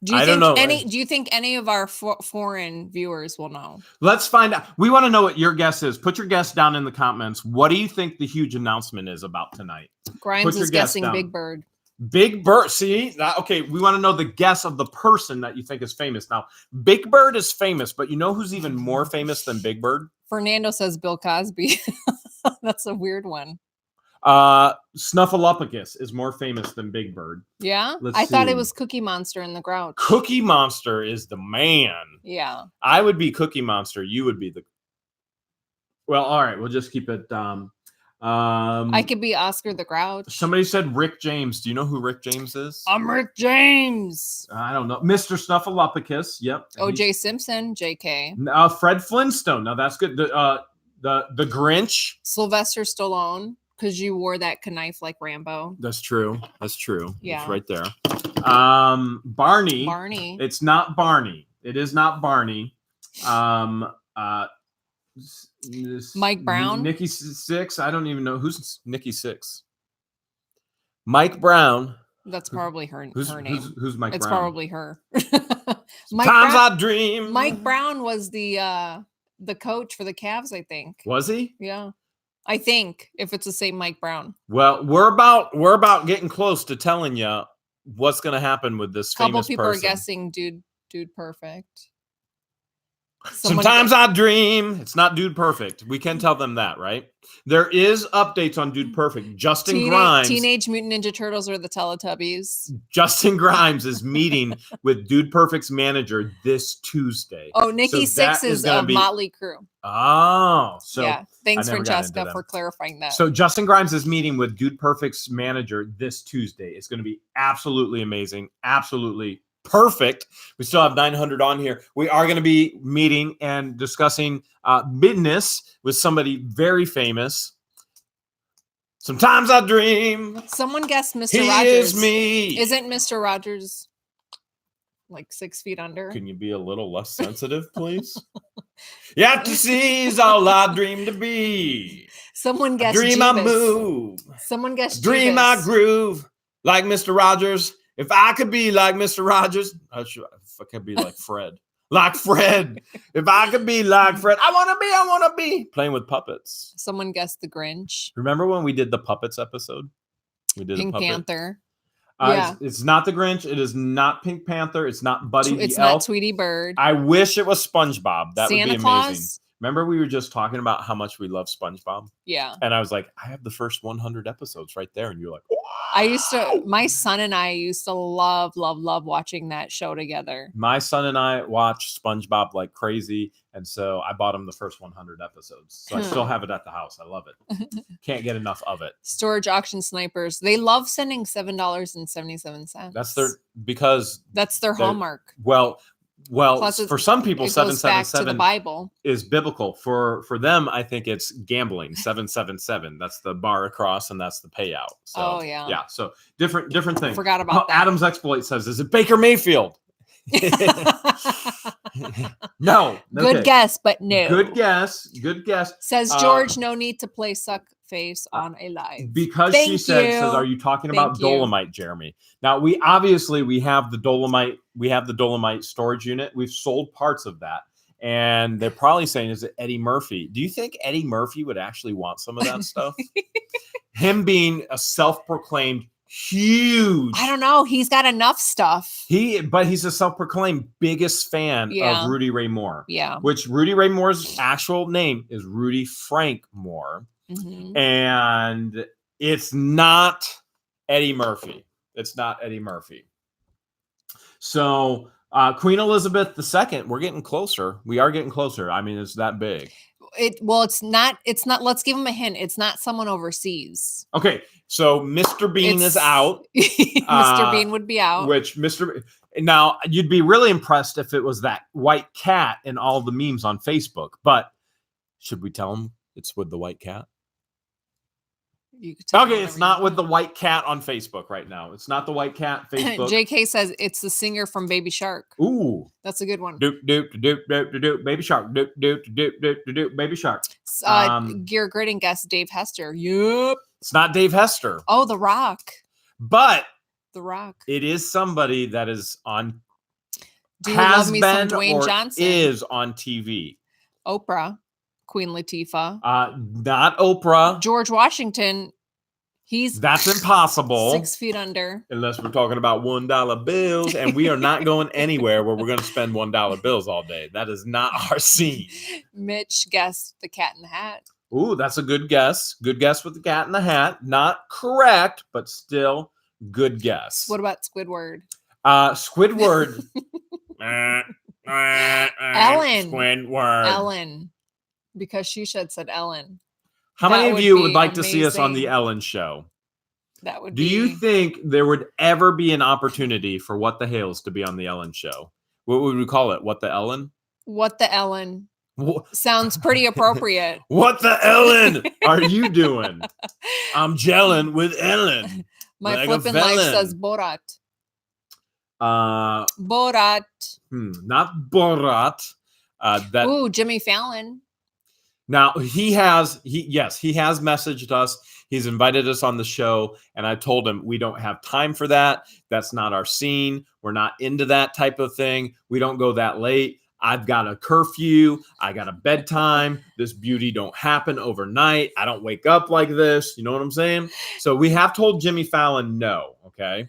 Do you think any of our foreign viewers will know? Let's find out. We want to know what your guess is. Put your guess down in the comments. What do you think the huge announcement is about tonight? Grimes is guessing Big Bird. Big Bird. See? Okay, we want to know the guess of the person that you think is famous. Now, Big Bird is famous, but you know who's even more famous than Big Bird? Fernando says Bill Cosby. That's a weird one. Snuffleupagus is more famous than Big Bird. Yeah? I thought it was Cookie Monster in the Grouch. Cookie Monster is the man. Yeah. I would be Cookie Monster. You would be the... Well, all right. We'll just keep it... I could be Oscar the Grouch. Somebody said Rick James. Do you know who Rick James is? I'm Rick James. I don't know. Mr. Snuffleupagus. Yep. O.J. Simpson. J.K. Fred Flintstone. Now, that's good. The Grinch. Sylvester Stallone. Because you wore that knife like Rambo. That's true. That's true. Yeah. It's right there. Barney. Barney. It's not Barney. It is not Barney. Mike Brown? Nikki Six. I don't even know who's Nikki Six. Mike Brown. That's probably her name. Who's Mike It's Brown? probably her. Sometimes I dream. Mike Brown was the coach for the Cavs, I think. Was he? Yeah. I think, if it's the same Mike Brown. Well, we're about getting close to telling you what's going to happen with this famous person. Couple people are guessing Dude Perfect. Sometimes I dream. It's not Dude Perfect. We can tell them that, right? There is updates on Dude Perfect. Justin Grimes. Teenage Mutant Ninja Turtles or the Teletubbies. Justin Grimes is meeting with Dude Perfect's manager this Tuesday. Oh, Nikki Sixx is of Motley Crue. Oh, so yeah. Thanks, Francesca, for clarifying that. So Justin Grimes is meeting with Dude Perfect's manager this Tuesday. It's going to be absolutely amazing. Absolutely perfect. We still have 900 on here. We are going to be meeting and discussing business with somebody very famous. Sometimes I dream. Someone guessed Mr. He Rogers. Is me. Isn't Mr. Rogers like 6 feet under? Can you be a little less sensitive, please? Yet to see is all I dream to be. Someone guessed Dream Jeebus. I move. Someone guessed Dream Jeebus. I groove like Mr. Rogers. If I could be like Mr. Rogers, if I could be like Fred. Like Fred. If I could be like Fred, I want to be playing with puppets. Someone guessed the Grinch. Remember when we did the puppets episode? We did Pink Panther. Yeah. It's not the Grinch. It is not Pink Panther. It's not Buddy the It's Elf. not Tweety Bird. I wish it was SpongeBob. That Santa would be Claus? amazing. Remember we were just talking about how much we love SpongeBob? Yeah. And I was like, I have the first 100 episodes right there. And you're like, my son and I used to love watching that show together. My son and I watch SpongeBob like crazy. And so I bought him the first 100 episodes. So I still have it at the house. I love it. Can't get enough of it. Storage Auction Snipers. They love sending $7.77. That's their hallmark. Well, for some people, 777 to the Bible is biblical. For them, I think it's gambling. 777. That's the bar across, and that's the payout. So, yeah. So different thing. Forgot about that. Adam's Exploit says, "Is it Baker Mayfield?" No. Good guess, but no. Good guess. Says George, no need to play suck face on a live. Because she says, are you talking about Dolomite, Jeremy? Now we have the Dolomite storage unit. We've sold parts of that. And they're probably saying, is it Eddie Murphy? Do you think Eddie Murphy would actually want some of that stuff? Him being a self-proclaimed huge. I don't know. He's got enough stuff. But he's a self-proclaimed biggest fan of Rudy Ray Moore. Yeah. Which Rudy Ray Moore's actual name is Rudy Frank Moore. Mm-hmm. And it's not Eddie Murphy. It's not Eddie Murphy. So Queen Elizabeth II, we're getting closer. We are getting closer. I mean, it's that big. It's not. Let's give him a hint. It's not someone overseas. Okay, so Mr. Bean is out. Mr. Bean would be out. Now you'd be really impressed if it was that white cat in all the memes on Facebook. But should we tell him it's with the white cat? It's not with the white cat on Facebook right now. It's not the white cat Facebook. JK says it's the singer from Baby Shark. Ooh, that's a good one. Doop doop doop doop doop Baby Shark. Doop doop doop doop doop Baby Shark. Gear Gritting guest Dave Hester. Yep. It's not Dave Hester. Oh, The Rock. But The Rock. It is somebody that is on. Do you love me some Dwayne Johnson? Is on TV. Oprah. Queen Latifah. Not Oprah. George Washington. That's impossible. 6 feet under. Unless we're talking about $1 bills, and we are not going anywhere where we're going to spend $1 bills all day. That is not our scene. Mitch guessed the Cat in the Hat. Ooh, that's a good guess. Good guess with the Cat in the Hat. Not correct, but still good guess. What about Squidward? Squidward. Ellen. Squidward. Ellen. Because she said Ellen. How many of you would like to see us on the Ellen show? That would Do you think there would ever be an opportunity for What the Hales to be on the Ellen show? What would we call it? What the Ellen? What the Ellen? Sounds pretty appropriate. What the Ellen are you doing? I'm gelling with Ellen. My like flippin' life says Borat. Borat. Not Borat. Ooh, Jimmy Fallon. Now he has messaged us. He's invited us on the show, and I told him we don't have time for that. That's not our scene. We're not into that type of thing. We don't go that late. I've got a curfew. I got a bedtime. This beauty don't happen overnight. I don't wake up like this. You know what I'm saying? So we have told Jimmy Fallon no, okay?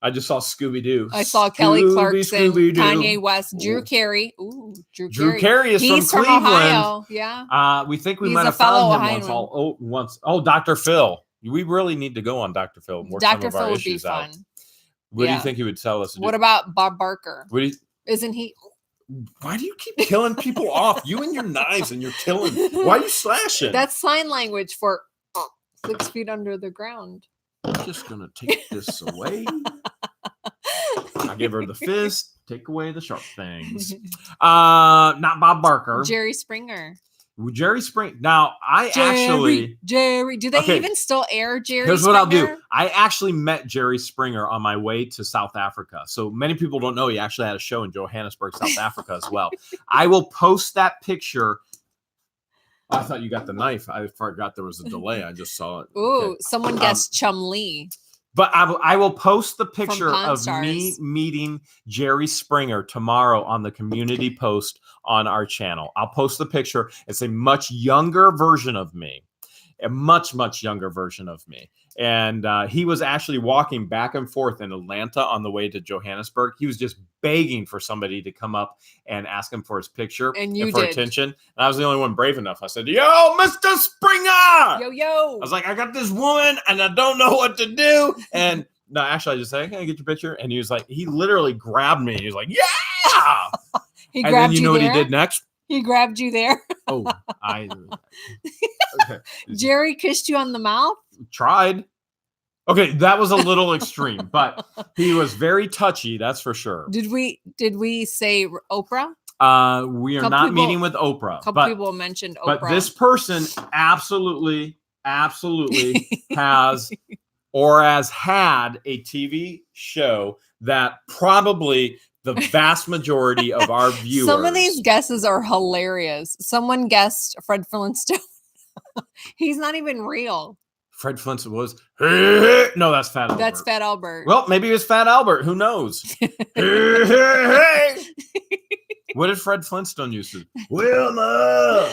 I just saw Scooby-Doo. I saw Kelly Clarkson, Kanye West, Drew Carey. Ooh, Drew Carey is He's from Cleveland. Ohio. Yeah. We think we He's might a have found fellow him once. Oh, Dr. Phil. We really need to go on Dr. Phil and work Dr. some of Phil our would be issues out. fun. What do you think he would tell us to do? What about Bob Barker? Isn't he? Why do you keep killing people off? You and your knives and you're killing. Why are you slashing? That's sign language for 6 feet under the ground. I'm just going to take this away. I give her the fist. Take away the sharp things. Not Bob Barker. Jerry Springer. Jerry Springer. Now, Jerry. Do they even still air Jerry Here's Springer? what I'll do. I actually met Jerry Springer on my way to South Africa. So many people don't know he actually had a show in Johannesburg, South Africa as well. I will post that picture. I thought you got the knife. I forgot there was a delay. I just saw it. Ooh, someone guessed Chum Lee. But I will post the picture of me meeting Jerry Springer tomorrow on the community post on our channel. I'll post the picture. It's a much younger version of me, a much, much younger version of me. And he was actually walking back and forth in Atlanta on the way to Johannesburg. He was just begging for somebody to come up and ask him for his picture and for attention. And I was the only one brave enough. I said, "Yo, Mr. Springer!" Yo. I was like, "I got this woman and I don't know what to do." And no, actually, I just said, "Can I get your picture?" And he was like, he literally grabbed me. He was like, "Yeah!" He and grabbed then you what there? he did next? He grabbed you there. Oh, okay. Jerry kissed you on the mouth? Tried. Okay, that was a little extreme, but he was very touchy, that's for sure. Did we say Oprah? We are not meeting with Oprah. A couple people mentioned Oprah. But this person absolutely has or has had a TV show that probably the vast majority of our viewers. Some of these guesses are hilarious. Someone guessed Fred Flintstone. He's not even real. Fred Flintstone was. No, that's Fat Albert. That's Fat Albert. Well, maybe it was Fat Albert. Who knows? What did Fred Flintstone used to? Wilma.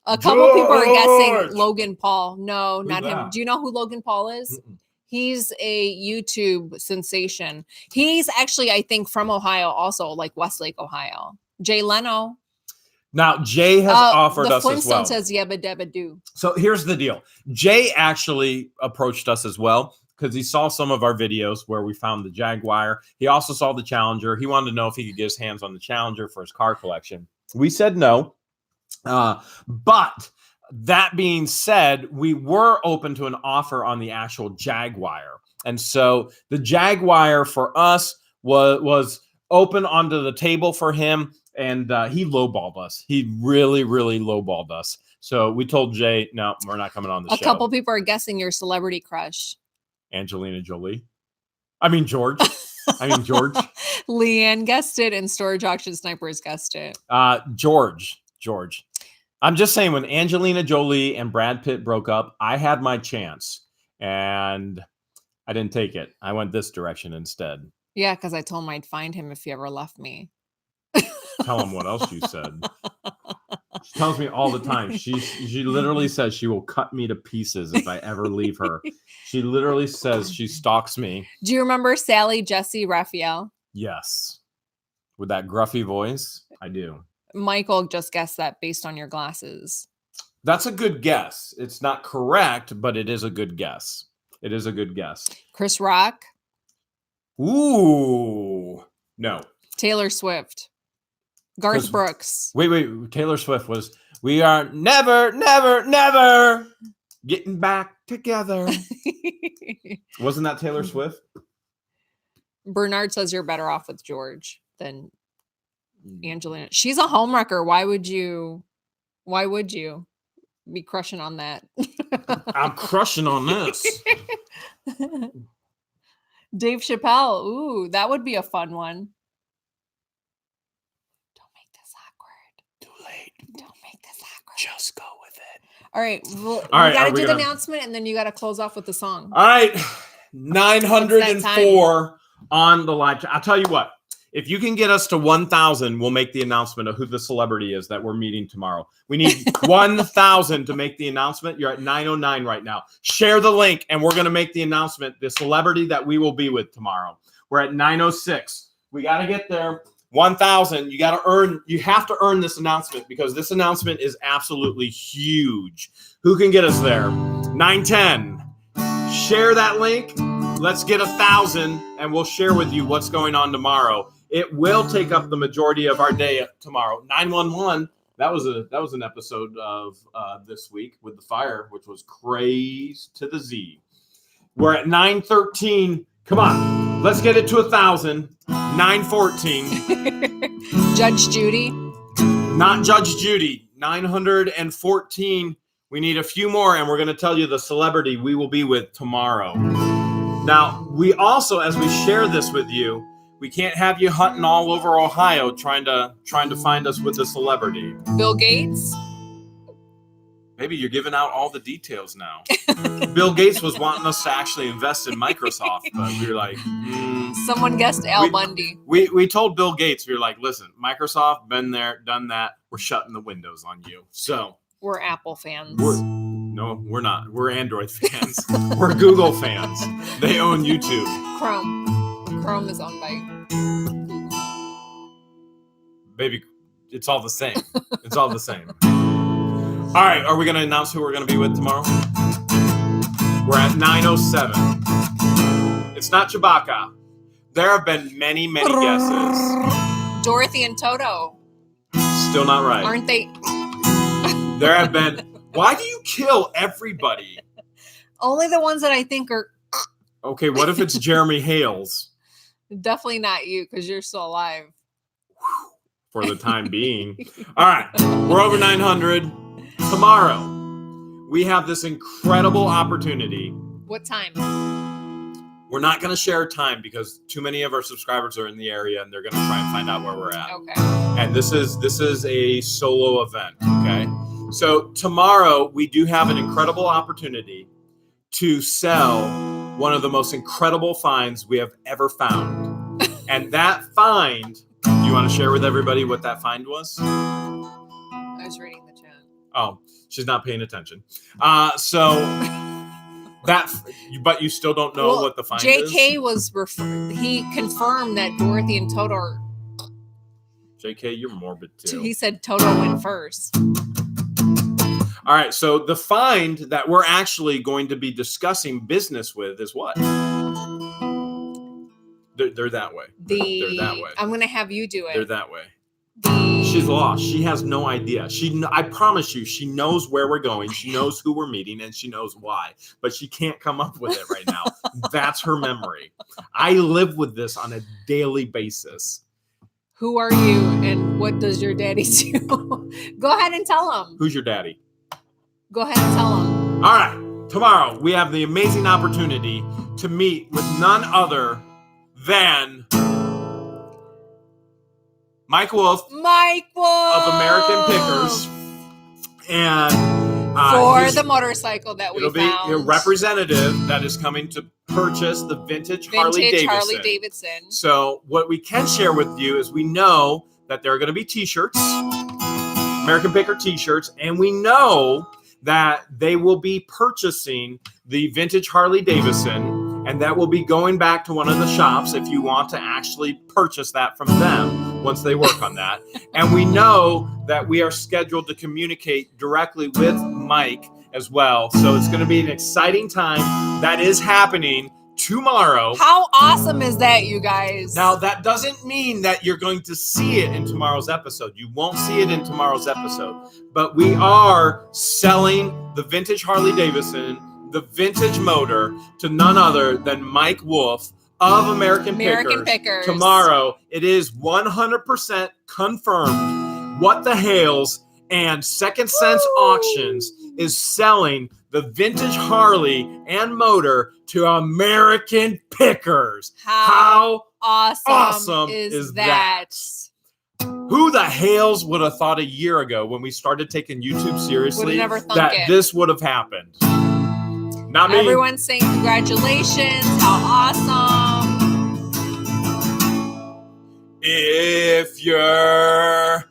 A couple people are guessing Logan Paul. No, not him. Do you know who Logan Paul is? Mm-mm. He's a YouTube sensation. He's actually, I think, from Ohio, also like Westlake, Ohio. Jay Leno. Now, Jay has offered us as well. The Flintstone says yabba dabba do. So here's the deal. Jay actually approached us as well because he saw some of our videos where we found the Jaguar. He also saw the Challenger. He wanted to know if he could get his hands on the Challenger for his car collection. We said no. But that being said, we were open to an offer on the actual Jaguar. And so the Jaguar for us was open onto the table for him. And he lowballed us. He really, really lowballed us. So we told Jay, no, we're not coming on the show. A couple people are guessing your celebrity crush. Angelina Jolie. I mean, George. Leanne guessed it, and Storage Auction Snipers guessed it. George. I'm just saying, when Angelina Jolie and Brad Pitt broke up, I had my chance. And I didn't take it. I went this direction instead. Yeah, because I told him I'd find him if he ever left me. Tell him what else you said. She tells me all the time. She literally says she will cut me to pieces if I ever leave her. She literally says she stalks me. Do you remember Sally Jesse Raphael? Yes. With that gruffy voice, I do. Michael just guessed that based on your glasses. That's a good guess. It's not correct, but it is a good guess. Chris Rock? Ooh. No. Taylor Swift. Garth Brooks. Wait. Taylor Swift was, we are never, never, never getting back together. Wasn't that Taylor Swift? Bernard says you're better off with George than Angelina. She's a homewrecker. Why would you be crushing on that? I'm crushing on this. Dave Chappelle. Ooh, that would be a fun one. Just go with it. All right. Well, All right, we got are to we do gonna- the announcement, and then you got to close off with the song. All right. 904 on the live chat. I'll tell you what. If you can get us to 1,000, we'll make the announcement of who the celebrity is that we're meeting tomorrow. We need 1,000 to make the announcement. You're at 909 right now. Share the link, and we're going to make the announcement, the celebrity that we will be with tomorrow. We're at 906. We got to get there. 1,000. You have to earn this announcement because this announcement is absolutely huge. Who can get us there? 910. Share that link. Let's get 1,000, and we'll share with you what's going on tomorrow. It will take up the majority of our day tomorrow. 911. That was an episode of this week with the fire, which was crazy to the Z. We're at 913. Come on, let's get it to 1,000. 914. Judge Judy. Not Judge Judy. 914. We need a few more, and we're going to tell you the celebrity we will be with tomorrow. Now, we also, as we share this with you, we can't have you hunting all over Ohio trying to find us with the celebrity. Bill Gates. Maybe you're giving out all the details now. Bill Gates was wanting us to actually invest in Microsoft, but we were like, Someone guessed Al Bundy. We told Bill Gates, we were like, listen, Microsoft, been there, done that. We're shutting the windows on you. So we're Apple fans. No, we're not. We're Android fans. We're Google fans. They own YouTube. Chrome is owned by Google. Baby, it's all the same. It's all the same. All right, are we going to announce who we're going to be with tomorrow? We're at 907. It's not Chewbacca. There have been many, many guesses. Dorothy and Toto. Still not right. Aren't they? There have been. Why do you kill everybody? Only the ones that I think are. Okay, what if it's Jeremy Hales? Definitely not you, because you're still alive. For the time being. All right, we're over 900. Tomorrow, we have this incredible opportunity. What time? We're not going to share time because too many of our subscribers are in the area and they're going to try and find out where we're at. Okay. And this is a solo event, okay? So tomorrow, we do have an incredible opportunity to sell one of the most incredible finds we have ever found. And that find, do you want to share with everybody what that find was? I was reading the chat. Oh, she's not paying attention. But you still don't know what the find is? JK was he confirmed that Dorothy and Toto are... JK, you're morbid too. He said Toto went first. All right, so the find that we're actually going to be discussing business with is what? They're that way. They're that way. I'm going to have you do it. They're that way. She's lost. She has no idea. I promise you, she knows where we're going. She knows who we're meeting, and she knows why. But she can't come up with it right now. That's her memory. I live with this on a daily basis. Who are you, and what does your daddy do? Go ahead and tell him. Who's your daddy? Go ahead and tell him. All right. Tomorrow, we have the amazing opportunity to meet with none other than Mike Wolf of American Pickers, and for the motorcycle that we found. It'll be a representative that is coming to purchase the vintage Harley Davidson. So what we can share with you is we know that there are going to be T-shirts, American Picker T-shirts, and we know that they will be purchasing the vintage Harley Davidson. And that will be going back to one of the shops if you want to actually purchase that from them once they work on that. And we know that we are scheduled to communicate directly with Mike as well. So it's going to be an exciting time. That is happening tomorrow. How awesome is that, you guys? Now, that doesn't mean that you're going to see it in tomorrow's episode. You won't see it in tomorrow's episode. But we are selling the vintage Harley Davidson, the vintage motor, to none other than Mike Wolf of American Pickers. Tomorrow, it is 100% confirmed what the Hales and Second Sense Auctions is selling the vintage Harley and motor to American Pickers. How awesome is that? Who Who the Hales would have thought a year ago when we started taking YouTube seriously never thunk that it. this would have happened? Not me. Everyone's saying congratulations. How awesome. If you're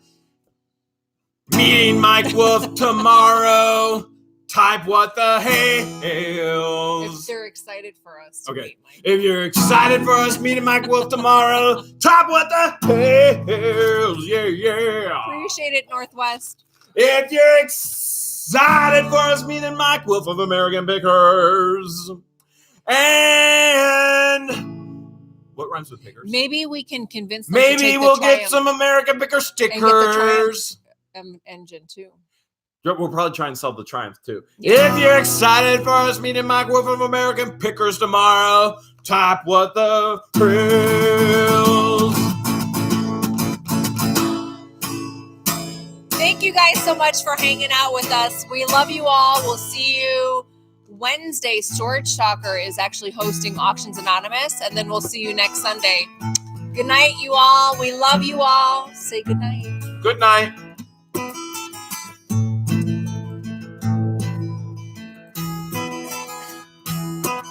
meeting Mike Wolf tomorrow, type what the Hales. If they're excited for us to Okay. meet Mike. If you're excited for us meeting Mike Wolf tomorrow, type what the Hales. Yeah. Appreciate it, Northwest. If you're excited for us meeting Mike Wolf of American Pickers. And what rhymes with pickers? Maybe we can convince them to Maybe take we'll the get Triumph some American Picker and get the stickers. Triumph engine too. We'll probably try and sell the Triumph too. If you're excited for us meeting Mike Wolf of American Pickers tomorrow, type what the Hales. Thank you guys so much for hanging out with us. We love you all. We'll see you Wednesday. Storage Talker is actually hosting Auctions Anonymous, and then we'll see you next Sunday. Good night, you all. We love you all. Say good night. Good night.